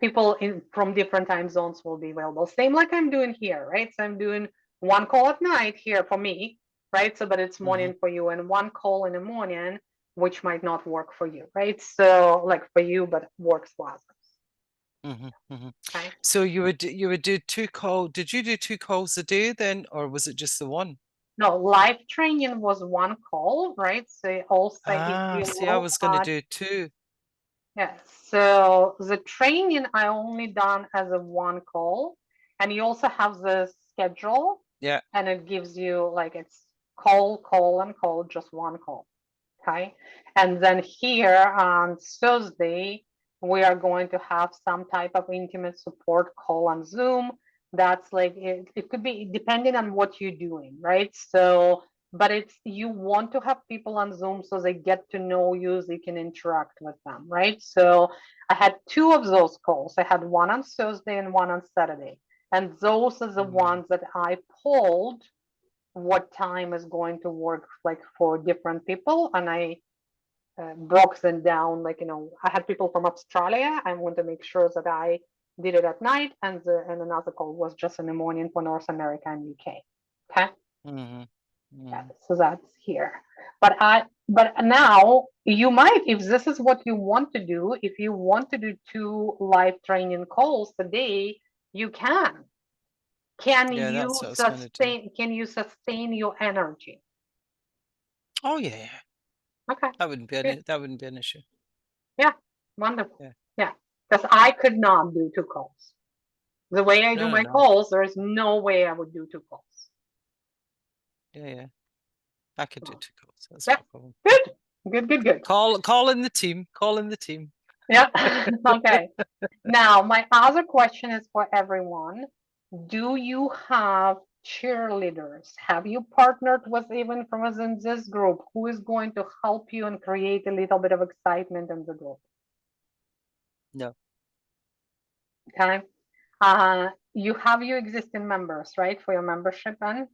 people from different time zones will be available. Same like I'm doing here, right? So I'm doing 1 call at night here for me, right? So, but it's morning for you, and 1 call in the morning, which might not work for you, right? So like for you, but works for others. Okay. So you would do 2 calls. Did you do 2 calls a day then, or was it just the one? No, live training was 1 call, right? So also if you See, I was going to do 2. yeah, so the training I only done as a 1 call, and you also have the schedule, Yeah. and it gives you like it's call, and call, just 1 call. Okay. And then here on Thursday, we are going to have some type of intimate support call on Zoom. That's like it could be depending on what you're doing, right? So, but it's you want to have people on Zoom so they get to know you, so you can interact with them, right? So I had 2 of those calls. I had 1 on Thursday and 1 on Saturday. And those are the ones that I polled what time is going to work like for different people, and I broke them down. Like, I had people from Australia. I want to make sure that I did it at night, and another call was just in the morning for North America and UK. Okay. Yeah, so that's here. But now you might, if this is what you want to do, if you want to do 2 live training calls a day, you can. Can Yeah, you that's what I was gonna do. sustain? Can you sustain your energy? Oh yeah. Okay. That wouldn't be an issue. Yeah, wonderful. Yeah. Yeah, because I could not do 2 calls. The way I do my No. calls, there is no way I would do 2 calls. Yeah. I could do 2 calls. That's Yeah. not a problem. Good. Call in the team. Call in the team. Yeah. Okay. Now, my other question is for everyone. Do you have cheerleaders? Have you partnered with even from within this group who is going to help you and create a little bit of excitement in the group? No. Okay. You have your existing members, right? For your membership then?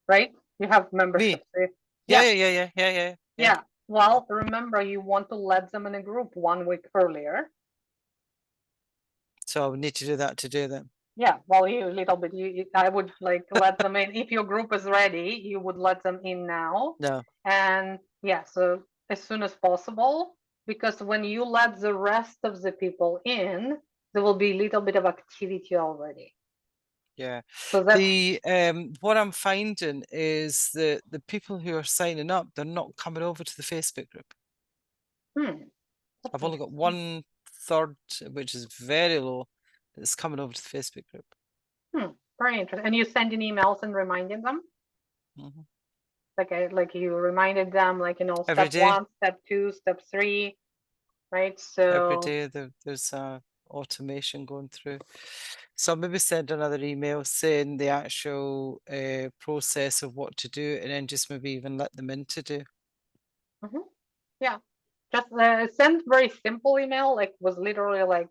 Right? You have membership. Me? Yeah. Yeah. Well, remember, you want to let them in a group 1 week earlier. So I would need to do that today then. Yeah, well, you a little bit. I would like let them in. If your group is ready, you would let them in now. No. And yeah, so as soon as possible. because when you let the rest of the people in, there will be a little bit of activity already. Yeah. So that's The what I'm finding is that the people who are signing up, they're not coming over to the Facebook group. that's I've only got interesting. 1/3, which is very low, that's coming over to the Facebook group. Very interesting. And you sending emails and reminding them? Mhm. Like you reminded them, like, you know, Every step day. 1, step 2, step 3, right? Every So day there's automation going through. So I'll maybe send another email saying the actual process of what to do, and then just maybe even let them in to do. yeah, just send very simple email, like was literally like,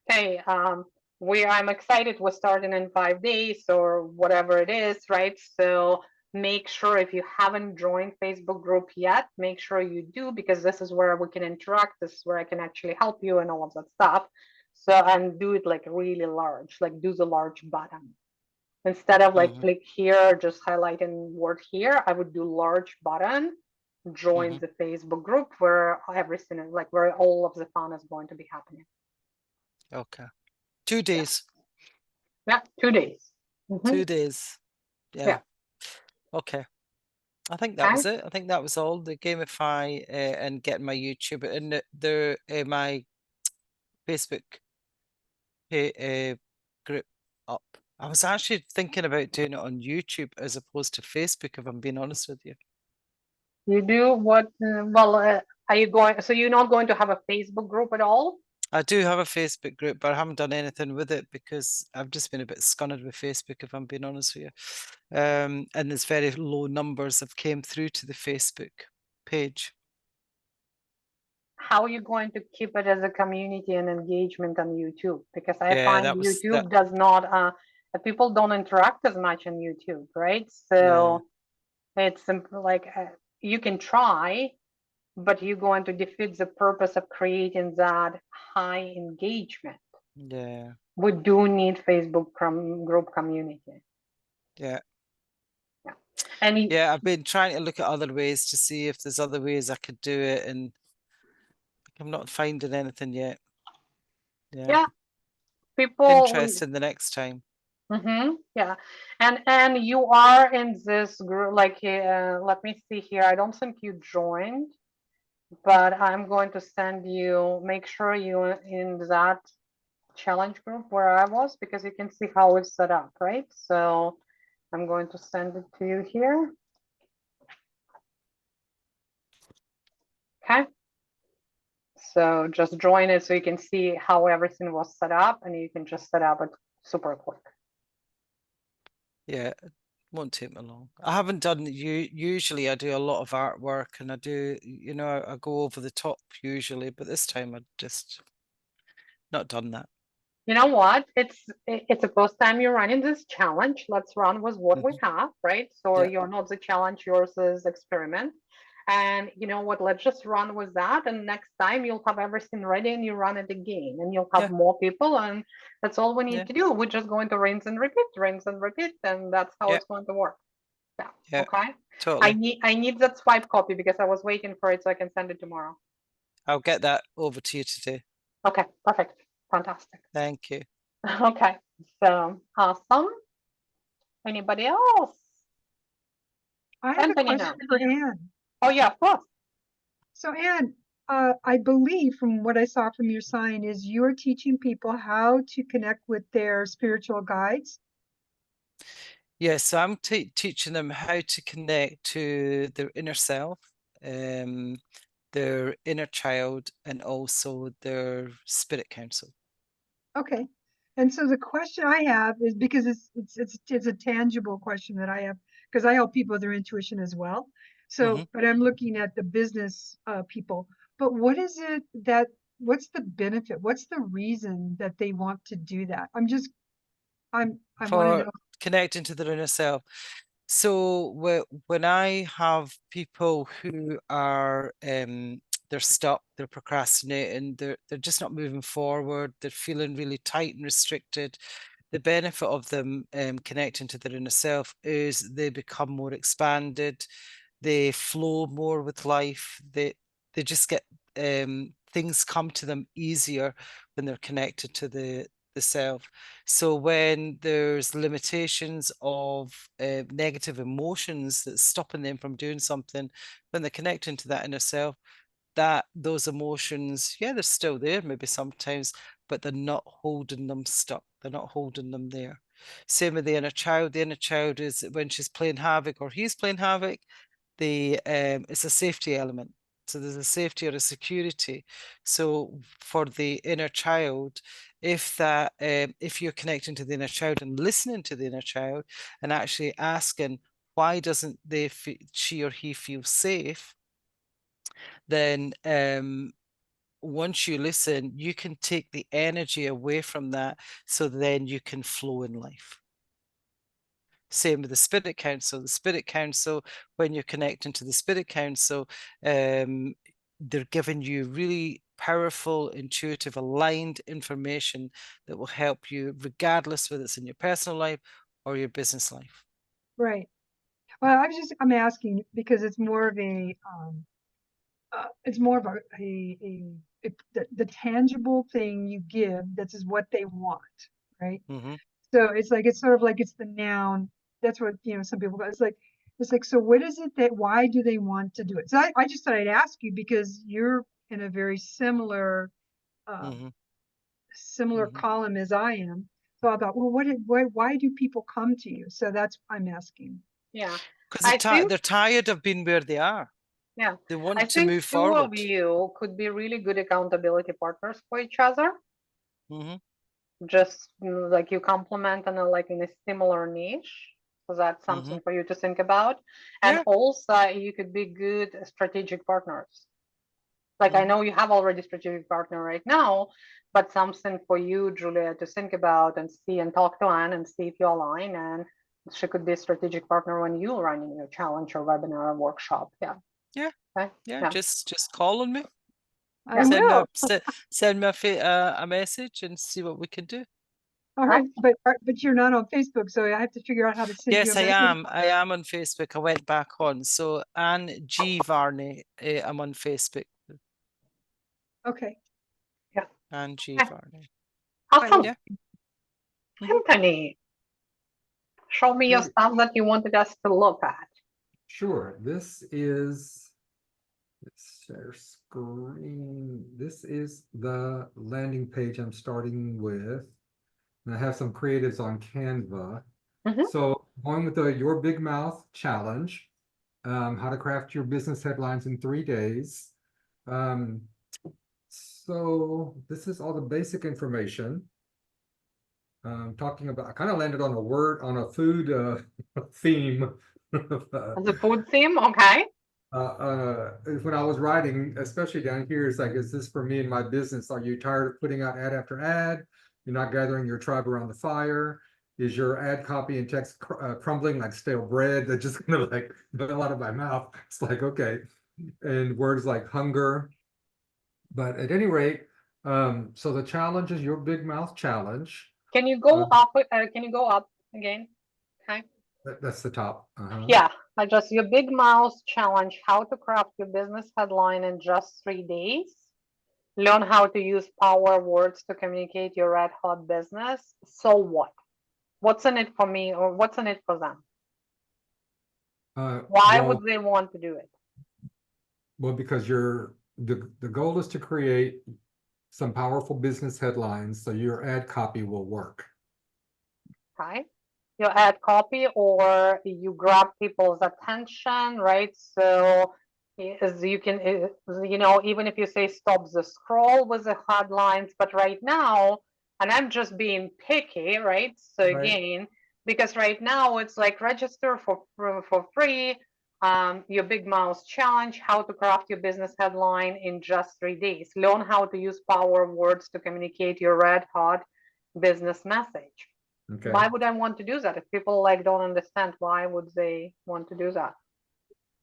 hey, I'm excited, we're starting in 5 days or whatever it is, right? So make sure if you haven't joined Facebook group yet, make sure you do, because this is where we can interact, this is where I can actually help you and all of that stuff. So, and do it like really large, like do the large button. Instead of like Mhm. click here, just highlighting word here, I would do large button, join Mhm. the Facebook group where everything is like where all of the fun is going to be happening. Okay. 2 days. Yeah, 2 days. Mhm. 2 days. Yeah. Yeah. Okay. I think that Okay. was it. I think that was all. The Gamify and getting my YouTube and my Facebook group up. I was actually thinking about doing it on YouTube as opposed to Facebook, if I'm being honest with you. You do what? Well, are you going? So you're not going to have a Facebook group at all? I do have a Facebook group, but I haven't done anything with it because I've just been a bit scunnered with Facebook, if I'm being honest with you. And there's very low numbers have came through to the Facebook page. How are you going to keep it as a community and engagement on YouTube? Because I Yeah, find that was YouTube that. does not, people don't interact as much on YouTube, right? Yeah, So it's like you can try, but you're going to defeat the purpose of creating that high engagement. yeah, We do need Facebook group community. yeah. And Yeah, I've been trying to look at other ways to see if there's other ways I could do it, and I'm not finding anything yet. Yeah, yeah, people, interesting the next time. yeah, and you are in this group. Like, let me see here. I don't think you joined, but I'm going to send you. Make sure you in that challenge group where I was, because you can see how it's set up, right? So I'm going to send it to you here. Okay. So just join it so you can see how everything was set up, and you can just set up it super quick. Yeah, it won't take me long. I haven't done usually I do a lot of artwork and I do, you know, I go over the top usually, but this time I just not done that. You know what? It's the first time you're running this challenge. Let's run with what we have, right? So Yeah. you're not the challenge, yours is experiment. And you know what? Let's just run with that. And next time you'll have everything ready and you run it again, and you'll have Yeah. more people. And that's all we need Yeah. to do. We're just going to rinse and repeat, and that's how Yeah. it's going to work. Yeah. Yeah. Okay. Totally. I need that swipe copy because I was waiting for it so I can send it tomorrow. I'll get that over to you today. Okay. Perfect. Fantastic. Thank you. Okay. So awesome. Anybody else? I have a Anthony, question for Anne. Oh yeah, of course. So Anne, I believe from what I saw from your sign is you're teaching people how to connect with their spiritual guides. Yes, so I'm teaching them how to connect to their inner self, their inner child, and also their spirit council. Okay. And so the question I have is, because it's a tangible question that I have, because I help people with their intuition as well. So, but I'm looking at the business people. But what is it that, what's the benefit? What's the reason that they want to do that? I want to For know. connecting to their inner self. So when I have people who are they're stuck, they're procrastinating, they're just not moving forward, they're feeling really tight and restricted. The benefit of them connecting to their inner self is they become more expanded, they flow more with life, they just get things come to them easier when they're connected to the self. So when there's limitations of negative emotions that's stopping them from doing something, when they're connecting to that inner self, that those emotions, yeah, they're still there maybe sometimes, but they're not holding them stuck. They're not holding them there. Same with the inner child. The inner child is when she's playing havoc or he's playing havoc, it's a safety element. So there's a safety or a security. So for the inner child, if you're connecting to the inner child and listening to the inner child and actually asking why doesn't she or he feel safe, then once you listen, you can take the energy away from that, so then you can flow in life. Same with the Spirit Council. The Spirit Council, when you're connecting to the Spirit Council, they're giving you really powerful, intuitive, aligned information that will help you, regardless whether it's in your personal life or your business life. Right. Well, I'm asking because it's more of a, the tangible thing you give, that is what they want, right? Mm-hmm. So it's sort of like it's the noun. That's what, some people, it's like, so what is it why do they want to do it? So I just thought I'd ask you because you're in a very similar Mm-hmm. Mm-hmm. column as I am. So I thought, well, why do people come to you? So that's, I'm asking. Yeah, Because I think, they're tired of being where they are. yeah, They I want to think move two of forward. you could be really good accountability partners for each other. Mm-hmm. Just like you complement and like in a similar niche. So that's something for you to think about. And Yeah. also you could be good strategic partners. Like I know you have already strategic partner right now, but something for you, Julia, to think about and see and talk to Anne and see if you align, and she could be a strategic partner when you run in your challenge or webinar or workshop. Yeah. Yeah. Okay. Yeah. Just call on me. I Send me will. send me a message and see what we can do. All right, but you're not on Facebook, so I have to figure out how to send you Yes, a I message. am. I am on Facebook. I went back on. So Anne G. Varney, I'm on Facebook. Okay. Anne G. Okay. Varney. Awesome. Yeah. Anthony, show me your Hey. stuff that you wanted us to look at. Sure, this is, let's share screen. This is the landing page I'm starting with. And I have some creatives on Canva. Mhm. So going with the Your Big Mouth Challenge, how to craft your business headlines in 3 days. So this is all the basic information. Talking about, I kind of landed on a food theme. The food theme, okay. When I was writing, especially down here, it's like, is this for me and my business? Are you tired of putting out ad after ad? You're not gathering your tribe around the fire? Is your ad copy and text crumbling like stale bread that just kind of like fell out of my mouth? It's like, okay. And words like hunger. But at any rate, so the challenge is Your Big Mouth Challenge. Can you go up? Can you go up again? Okay. That's the top. Yeah, I just your big mouth challenge, how to craft your business headline in just 3 days. Learn how to use power words to communicate your red hot business. So what? What's in it for me or what's in it for them? Why Well, would they want to do it? well, because the goal is to create some powerful business headlines so your ad copy will work. Okay. Your ad copy or you grab people's attention, right? So as you can, even if you say stop the scroll with the headlines, but right now, and I'm just being picky, right? So Right. again, because right now it's like register for free, your Big Mouth Challenge, how to craft your business headline in just 3 days. Learn how to use power words to communicate your red hot business message. Okay. Why would I want to do that? If people like don't understand, why would they want to do that?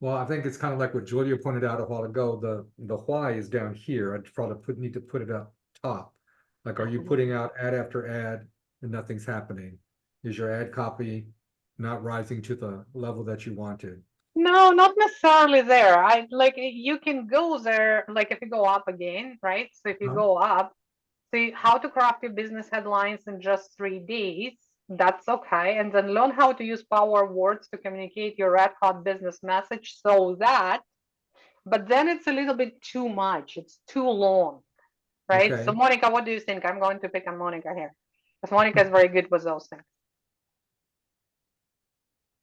Well, I think it's kind of like what Julia pointed out a while ago. The why is down here. I'd probably need to put it up top. Like, are you putting out ad after ad and nothing's happening? Is your ad copy not rising to the level that you wanted? No, not necessarily there. I like you can go there, like if you go up again, right? So if you Huh? go up, see how to craft your business headlines in just 3 days. That's okay. And then learn how to use power words to communicate your red hot business message so that, but then it's a little bit too much. It's too long, right? So Okay. Monica, what do you think? I'm going to pick on Monica here. Because Monica is very good with those things.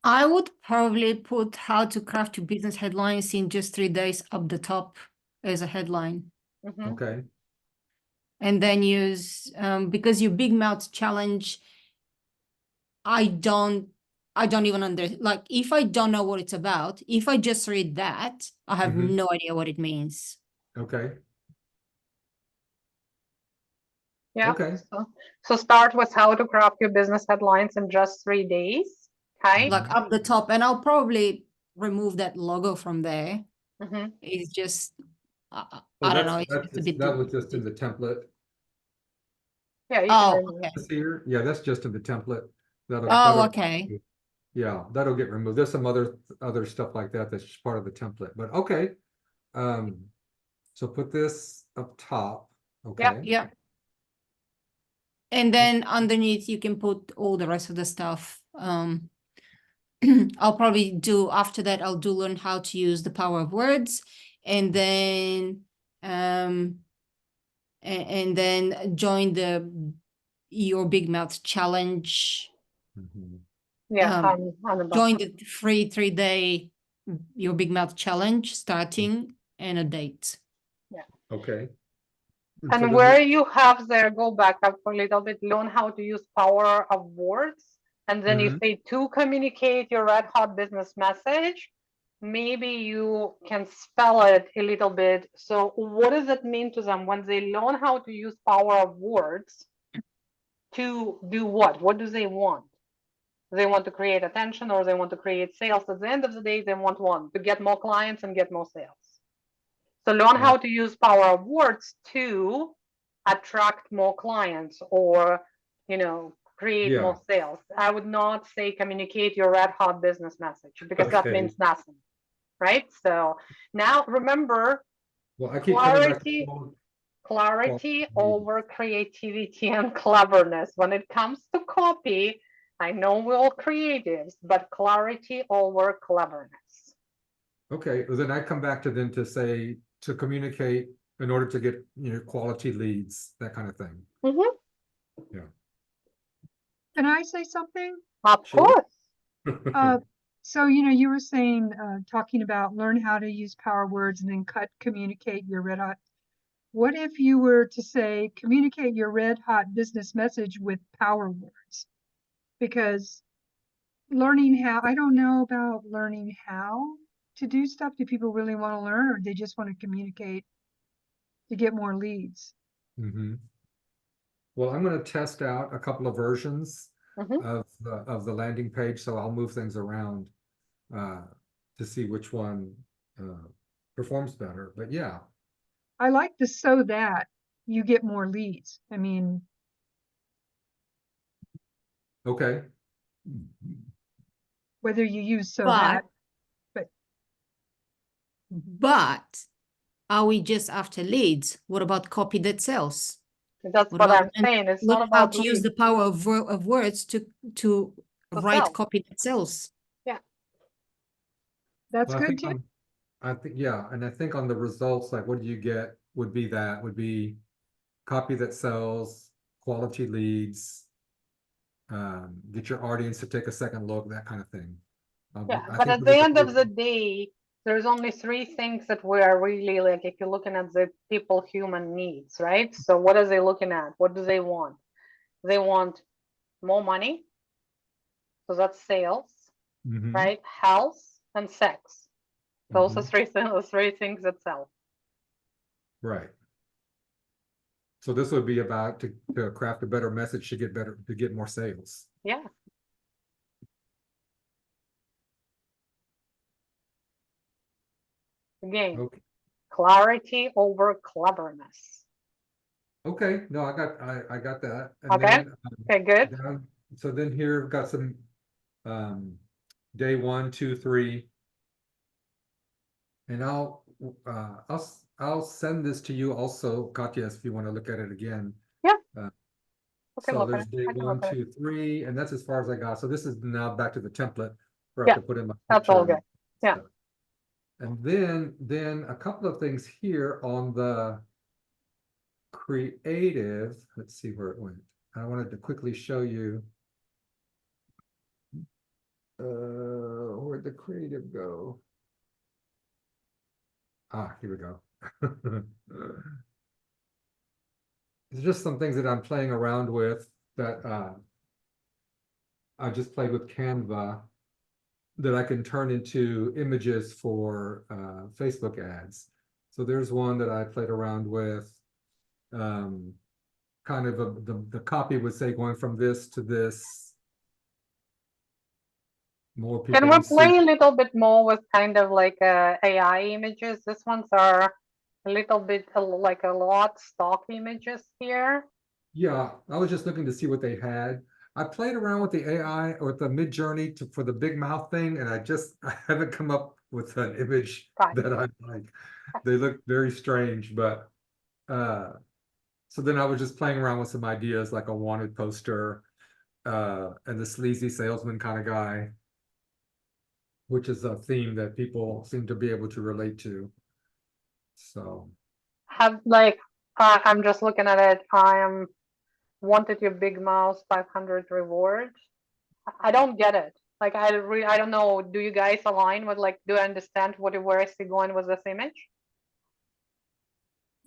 I would probably put how to craft your business headlines in just 3 days up the top as a headline. Mhm. Okay. And then use because your big mouth challenge, I don't even like if I don't know what it's about, if I just read that, I have Mhm. no idea what it means. Okay. Yeah. Okay. So start with how to craft your business headlines in just 3 days. Okay. Like up the top, and I'll probably remove that logo from there. Mhm. It's just Oh, I don't know, that's it's just a bit that was just in the template. Yeah, you can Oh, remove it. okay. This here, yeah, that's just in the template. Oh, That'll okay. Yeah, that'll get removed. There's some other stuff like that that's just part of the template, but okay. So put this up top, okay? Yeah. And then underneath you can put all the rest of the stuff. I'll probably do after that, I'll do learn how to use the power of words, and then and then join your big mouth challenge. Mhm. Yeah, on the bottom. Join the free 3-day your big mouth challenge starting and a date. Okay. So And then where you have there, go back up a little bit, learn how to use power of words. And then you Mhm. say to communicate your red hot business message, maybe you can spell it a little bit. So what does it mean to them when they learn how to use power of words to do what? What do they want? They want to create attention or they want to create sales. At the end of the day, they want one, to get more clients and get more sales. So learn how to use power of words to attract more clients or, create Yeah. more sales. I would not say communicate your red hot business message because that Okay. means nothing, right? So now remember, Well, I keep coming back to clarity quality. over creativity and cleverness. When it comes to copy, I know we're all creatives, but clarity over cleverness. Okay, well then I come back to then to say, to communicate in order to get, quality leads, that kind of thing. Mhm. Can I say something? Of Sure. course. So, you were saying, talking about learn how to use power words and then communicate your red hot. What if you were to say, communicate your red hot business message with power words? Because I don't know about learning how to do stuff. Do people really want to learn or they just want to communicate to get more leads? Mhm. Well, I'm gonna test out a couple of versions Mhm. of the landing page, so I'll move things around to see which one performs better. But yeah, I like the so that you get more leads. I mean, okay. whether you use so But that, but are we just after leads? What about copy that sells? That's What what about I'm saying. It's learn not how about to use leads the power of words to to write sell. copy that sells? that's Well, good too. I think, yeah, and I think on the results, like what do you get would be copy that sells, quality leads, get your audience to take a second look, that kind of thing. Yeah, I but think at those the are end the of the day, there's only 3 things that we are really like, if you're looking at the people human needs, right? So what are they looking at? What do they want? They want more money. So that's sales, Mhm. right? Health and sex. Those are Mhm. three things that sell. Right. So this would be about to craft a better message to get more sales. Yeah. Again, Okay. clarity over cleverness. Okay, no, I got that. And Okay. then Okay, good. so then here I've got some day 1, 2, 3. And I'll send this to you also, Katya, if you want to look at it again. Yeah. Uh, We can So look at there's it. day I can 1, look at it. 2, 3, and that's as far as I got. So this is now back to the template where I Yeah, have to put in my that's all picture good. Yeah. stuff. And then a couple of things here on the creative. Let's see where it went. I wanted to quickly show you. Where'd the creative go? Ah, here we go. It's just some things that I'm playing around with that I just played with Canva that I can turn into images for Facebook ads. So there's one that I played around with. Kind of the copy would say going from this to this. More people. Can we in suit. play a little bit more with kind of like AI images? This ones are a little bit like a lot stock images here. Yeah, I was just looking to see what they had. I played around with the AI or with the Midjourney for the big mouth thing, and I haven't come up with an image Right. that I like. They look very strange, but so then I was just playing around with some ideas like a wanted poster, and the sleazy salesman kind of guy, which is a theme that people seem to be able to relate to. So Have like I'm just looking at it. I am wanted your big mouse 500 reward. I don't get it. Like I don't know. Do you guys align with like? Do I understand where is he going with this image?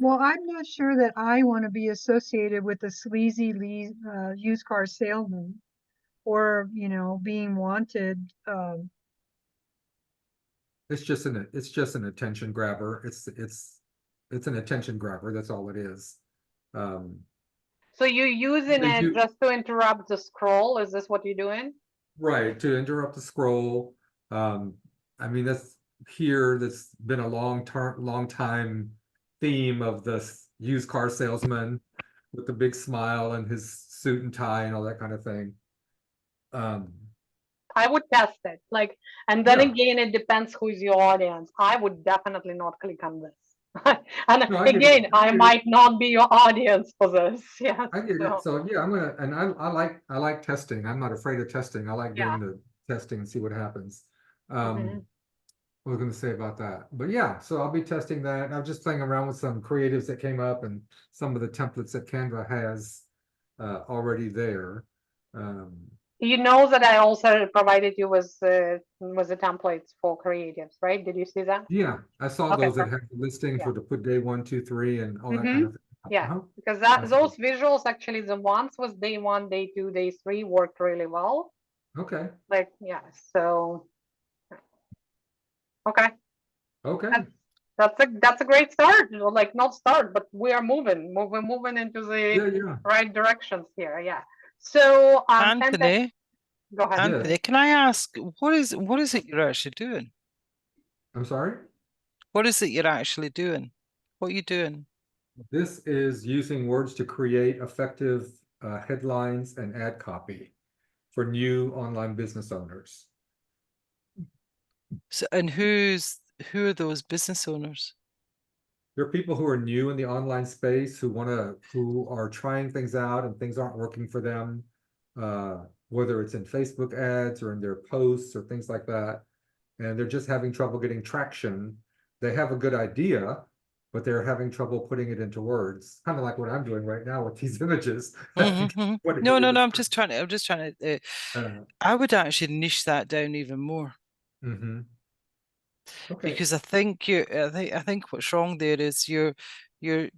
Well, I'm not sure that I want to be associated with a sleazy used car salesman or, you know, being wanted. it's just an attention grabber. It's an attention grabber. That's all it is. So you're using They it do- just to interrupt the scroll? Is this what you're doing? Right, to interrupt the scroll. I mean, that's been a long time theme of this used car salesman with the big smile and his suit and tie and all that kind of thing. I would test it. Like, and then Yeah. again, it depends who's your audience. I would definitely not click on this. And No, I get it. again, I I get it. might not be your audience for this. Yeah. I get it. So yeah, I like testing. I'm not afraid of testing. I like Yeah. doing the testing and see what happens. Mhm. What was I going to say about that? But yeah, so I'll be testing that. I'm just playing around with some creatives that came up and some of the templates that Canva has already there. You know that I also provided you with the templates for creatives, right? Did you see that? Yeah, I saw Okay, those that have the listing Yeah. for to put day 1, 2, 3 and all that kind of thing. Yeah, Uh-huh. because That's those visuals actually, the ones with day 1, day 2, day 3 worked really well. Okay. Like, yeah, so okay. Okay. That's a great start. Like not start, but we are moving into Yeah, the yeah. right directions here. Yeah. So Anthony, go ahead. Yes. Anthony, can I ask what is it you're actually doing? I'm sorry? What is it you're actually doing? What are you doing? This is using words to create effective headlines and ad copy for new online business owners. So, and who are those business owners? There are people who are new in the online space who are trying things out and things aren't working for them, whether it's in Facebook ads or in their posts or things like that. And they're just having trouble getting traction. They have a good idea, but they're having trouble putting it into words, kind of like what I'm doing right now with these images. No, I'm just trying to. I would actually niche that down even more. Okay. Because I think I think what's wrong there is you're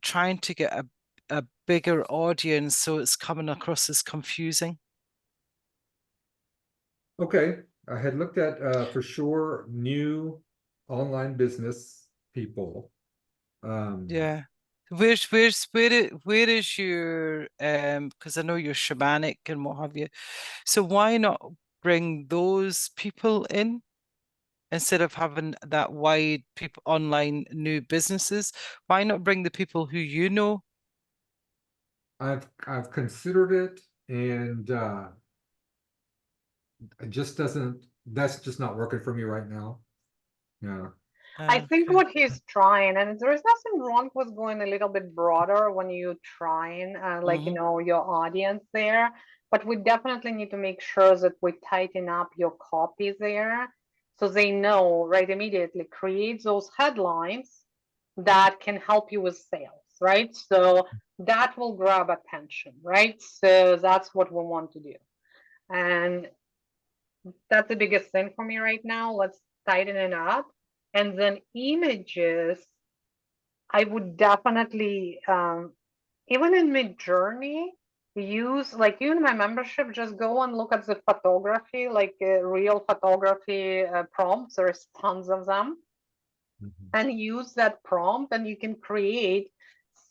trying to get a bigger audience, so it's coming across as confusing. Okay, I had looked at for sure new online business people. Yeah. Where is your because I know you're shamanic and what have you. So why not bring those people in instead of having that wide people online new businesses? Why not bring the people who you know? I've considered it and it just doesn't, that's just not working for me right now. Yeah. I think Okay. what he's trying, and there is nothing wrong with going a little bit broader when you trying, like, you Mhm. know, your audience there. But we definitely need to make sure that we tighten up your copy there so they know right immediately. Create those headlines that can help you with sales, right? So that will grab attention, right? So that's what we want to do. And that's the biggest thing for me right now. Let's tighten it up. And then images, I would definitely, even in Midjourney, use like even in my membership, just go and look at the photography, like real photography prompts. There's tons of them, and use that prompt, and you can create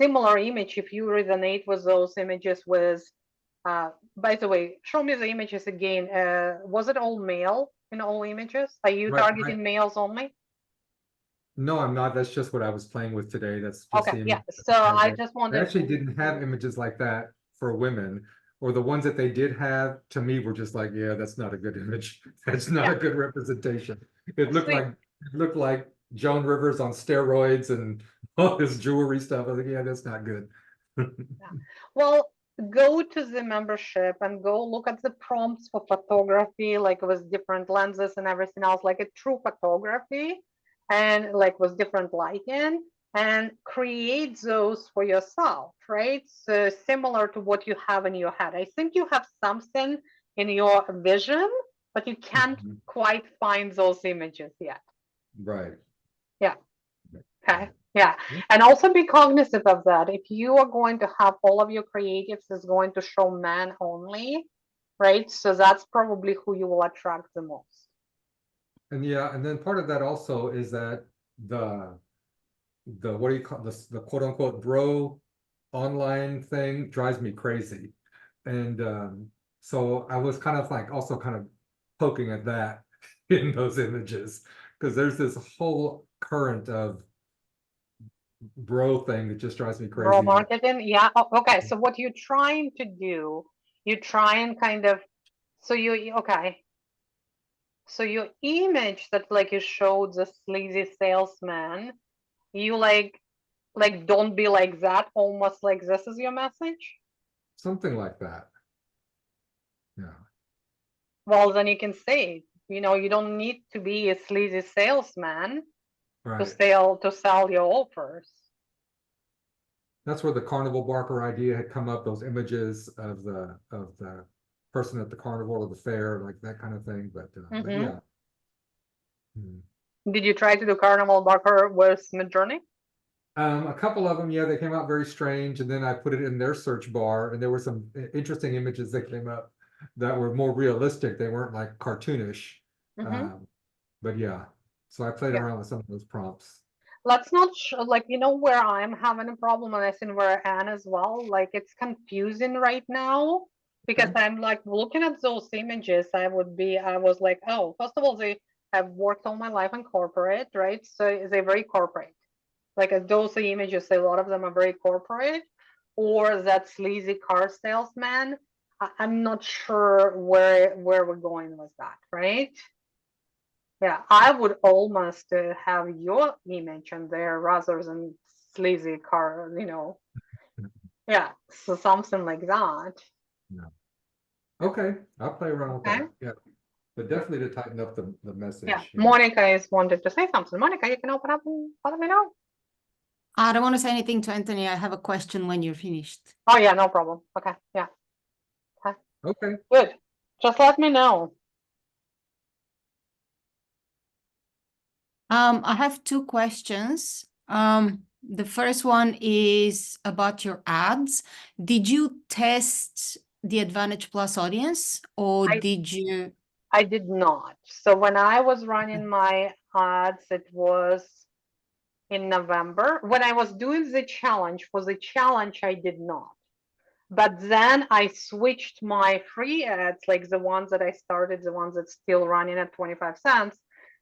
similar image if you resonate with those images. With, by the way, show me the images again. Was it all male in all images? Are you Right, targeting males only? no, I'm not. That's just what I was playing with today. That's just Okay, the yeah. image that So I had I there. just They wanted actually didn't have images like that for women, or the ones that they did have, to me, were just like, yeah, that's not a good image. That's not Yeah. a good representation. So It looked like Joan Rivers on steroids and all this jewelry stuff. I was like, yeah, that's not good. well, go to the membership and go look at the prompts for photography, like with different lenses and everything else, like a true photography, and like with different lighting, and create those for yourself, right? So similar to what you have in your head. I think you have something in your vision, but you can't Mhm. quite find those images yet. Right. Yeah. Okay. Yeah. And also be cognizant of that. If you are going to have all of your creatives is going to show men only, right? So that's probably who you will attract the most. And yeah, and then part of that also is that the what do you call this, the quote unquote bro online thing drives me crazy. And so I was kind of like also kind of poking at that in those images, because there's this whole current of bro thing that just drives me Bro crazy. marketing. Yeah. Okay. So what you're trying to do, you try and kind of, so okay. So your image that like you showed the sleazy salesman, you like don't be like that, almost like this is your message. Something like that. Yeah. Well, then you can say, you know, you don't need to be a sleazy salesman to Right. sell your offers. That's where the carnival barker idea had come up, those images of the person at the carnival or the fair, like that kind of thing. But Mhm. yeah. Hmm. Did you try to do Carnival Barker with Midjourney? A couple of them, yeah, they came out very strange, and then I put it in their search bar, and there were some interesting images that came up that were more realistic. They weren't like cartoonish. Mhm. But yeah, so I played Yeah. around with some of those prompts. Let's not like, you know, where I'm having a problem, and I think where Anne as well. Like it's confusing right now because Okay. I'm like looking at those images. I was like, oh, first of all, they have worked all my life in corporate, right? So they're very corporate. Like those images, a lot of them are very corporate, or that sleazy car salesman. I'm not sure where we're going with that, right? Yeah, I would almost have your image in there rather than sleazy car, you know. Yeah, so something like that. Yeah. Okay, I'll play around with Okay. that. Yeah, but definitely to tighten up the Yeah, message. Yeah. Monica is wanted to say something. Monica, you can open up and let me know. I don't want to say anything to Anthony. I have a question when you're finished. Oh yeah, no problem. Okay, yeah. Okay, Okay. good. Just let me know. I have two questions. The first one is about your ads. Did you test the Advantage Plus audience, or I did you? I did not. So when I was running my ads, it was in November. When I was doing the challenge, for the challenge, I did not. But then I switched my free ads, like the ones that I started, the ones that's still running at 25 cents.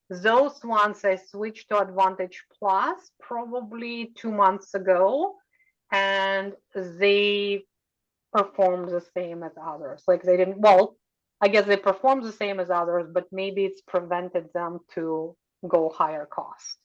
Those ones I switched to Advantage Plus probably 2 months ago, and they performed the same as others. Like they didn't, well, I guess they performed the same as others, but maybe it's prevented them to go higher cost.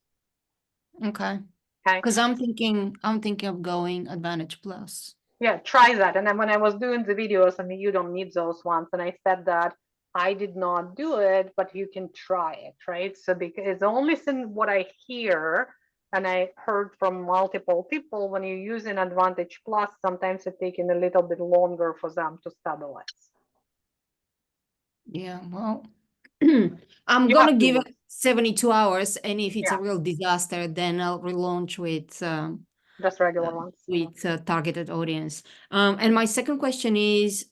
Okay. Okay. Because I'm thinking of going Advantage Plus. Yeah, try that. And then when I was doing the videos, I mean, you don't need those ones. And I said that I did not do it, but you can try it, right? So because the only thing what I hear, and I heard from multiple people, when you use an Advantage Plus, sometimes it's taking a little bit longer for them to stabilize. Yeah, well, I'm You gonna have to give look. it 72 hours, and if it's Yeah. a real disaster, then I'll relaunch Just regular ones. with targeted audience. And my second question is,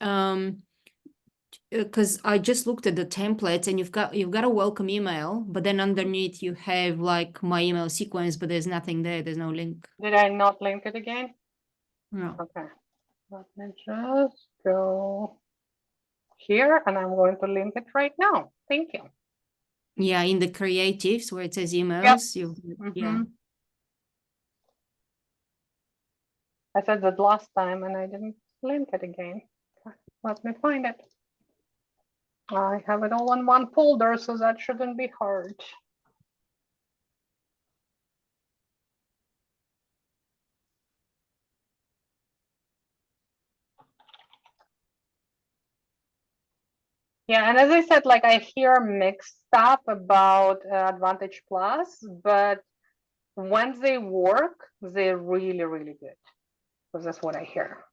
because I just looked at the templates, and you've got a welcome email, but then underneath you have like my email sequence, but there's nothing there. There's no link. Did I not link it again? No. Okay. Let me just go here, and I'm going to link it right now. Thank you. Yeah, in the creatives where it says emails, yeah. Mhm. I said that last time and I didn't link it again. Let me find it. I have it all in one folder, so that shouldn't be hard. Yeah, and as I said, like I hear mixed stuff about Advantage Plus, but when they work, they're really, really good. So that's what I hear.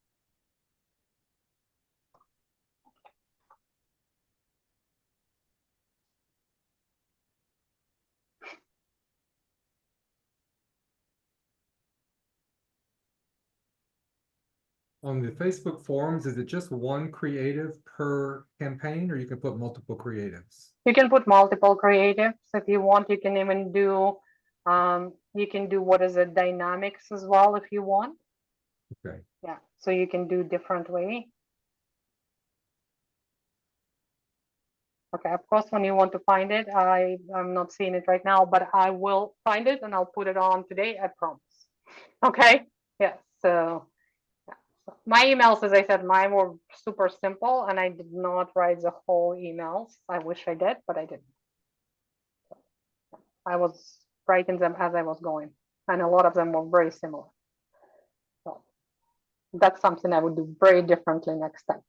On the Facebook forums, is it just one creative per campaign, or you can put multiple creatives? You can put multiple creatives if you want. You can even do, you can do what is it, dynamics as well if you want. Okay. Yeah, so you can do different way. Okay, of course, when you want to find it, I'm not seeing it right now, but I will find it and I'll put it on today, I promise. Okay, yeah, so yeah. So my emails, as I said, mine were super simple and I did not write the whole emails. I wish I did, but I didn't. I was writing them as I was going, and a lot of them were very similar. So that's something I would do very differently next time.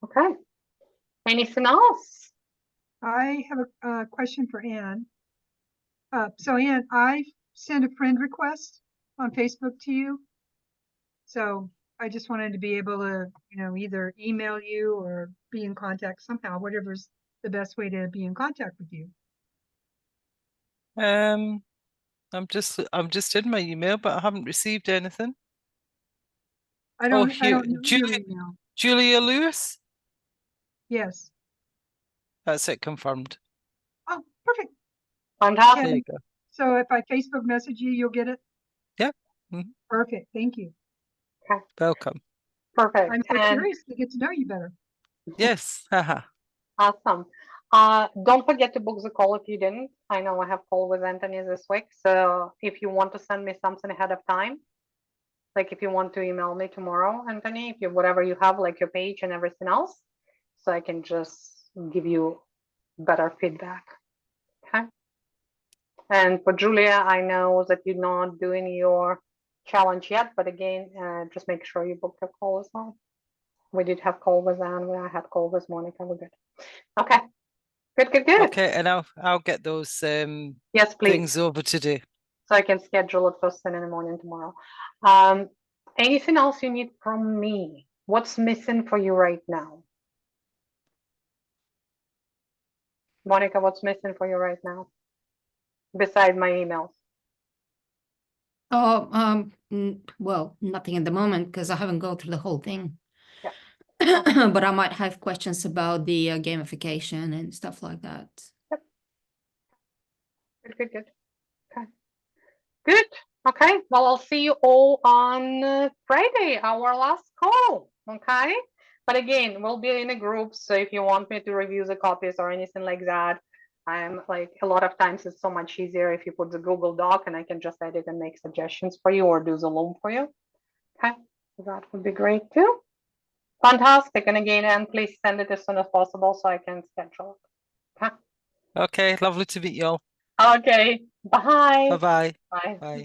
Okay, anything else? I have a question for Anne. So Anne, I sent a friend request on Facebook to you. So I just wanted to be able to, either email you or be in contact somehow, whatever's the best way to be in contact with you. I'm just in my email, but I haven't received anything. I Oh, don't here, know your email. Julia Lewis. Yes. That's it, confirmed. Oh, perfect. Fantastic. There And you go. so if I Facebook message you, you'll get it? Yeah. Mhm. Perfect. Thank you. Welcome. Perfect. I'm so And curious to get to know you better. Yes. Haha. awesome. Don't forget to book the call if you didn't. I know I have call with Anthony this week. So if you want to send me something ahead of time, like if you want to email me tomorrow, Anthony, if you whatever you have, like your page and everything else, so I can just give you better feedback. Okay. And for Julia, I know that you're not doing your challenge yet, but again, just make sure you book the call as well. We did have call with Anne. I had call with Monica. We're good. Okay. Good. Okay, and I'll get those Yes, please. things over today. So I can schedule it first thing in the morning tomorrow. Anything else you need from me? What's missing for you right now? Monica, what's missing for you right now? Beside my emails. Oh, well, nothing at the moment because I haven't gone through the whole thing. Yeah. But I might have questions about the gamification and stuff like that. Good. Okay. Good. Okay. Well, I'll see you all on Friday, our last call. Okay. But again, we'll be in a group. So if you want me to review the copies or anything like that, I'm like a lot of times it's so much easier if you put the Google Doc and I can just edit and make suggestions for you or do the Loom for you. Okay. So that would be great too. Fantastic. And again, and please send it as soon as possible so I can schedule it. Okay. Okay, lovely to meet you all. Okay, bye. Bye-bye. Bye. Bye.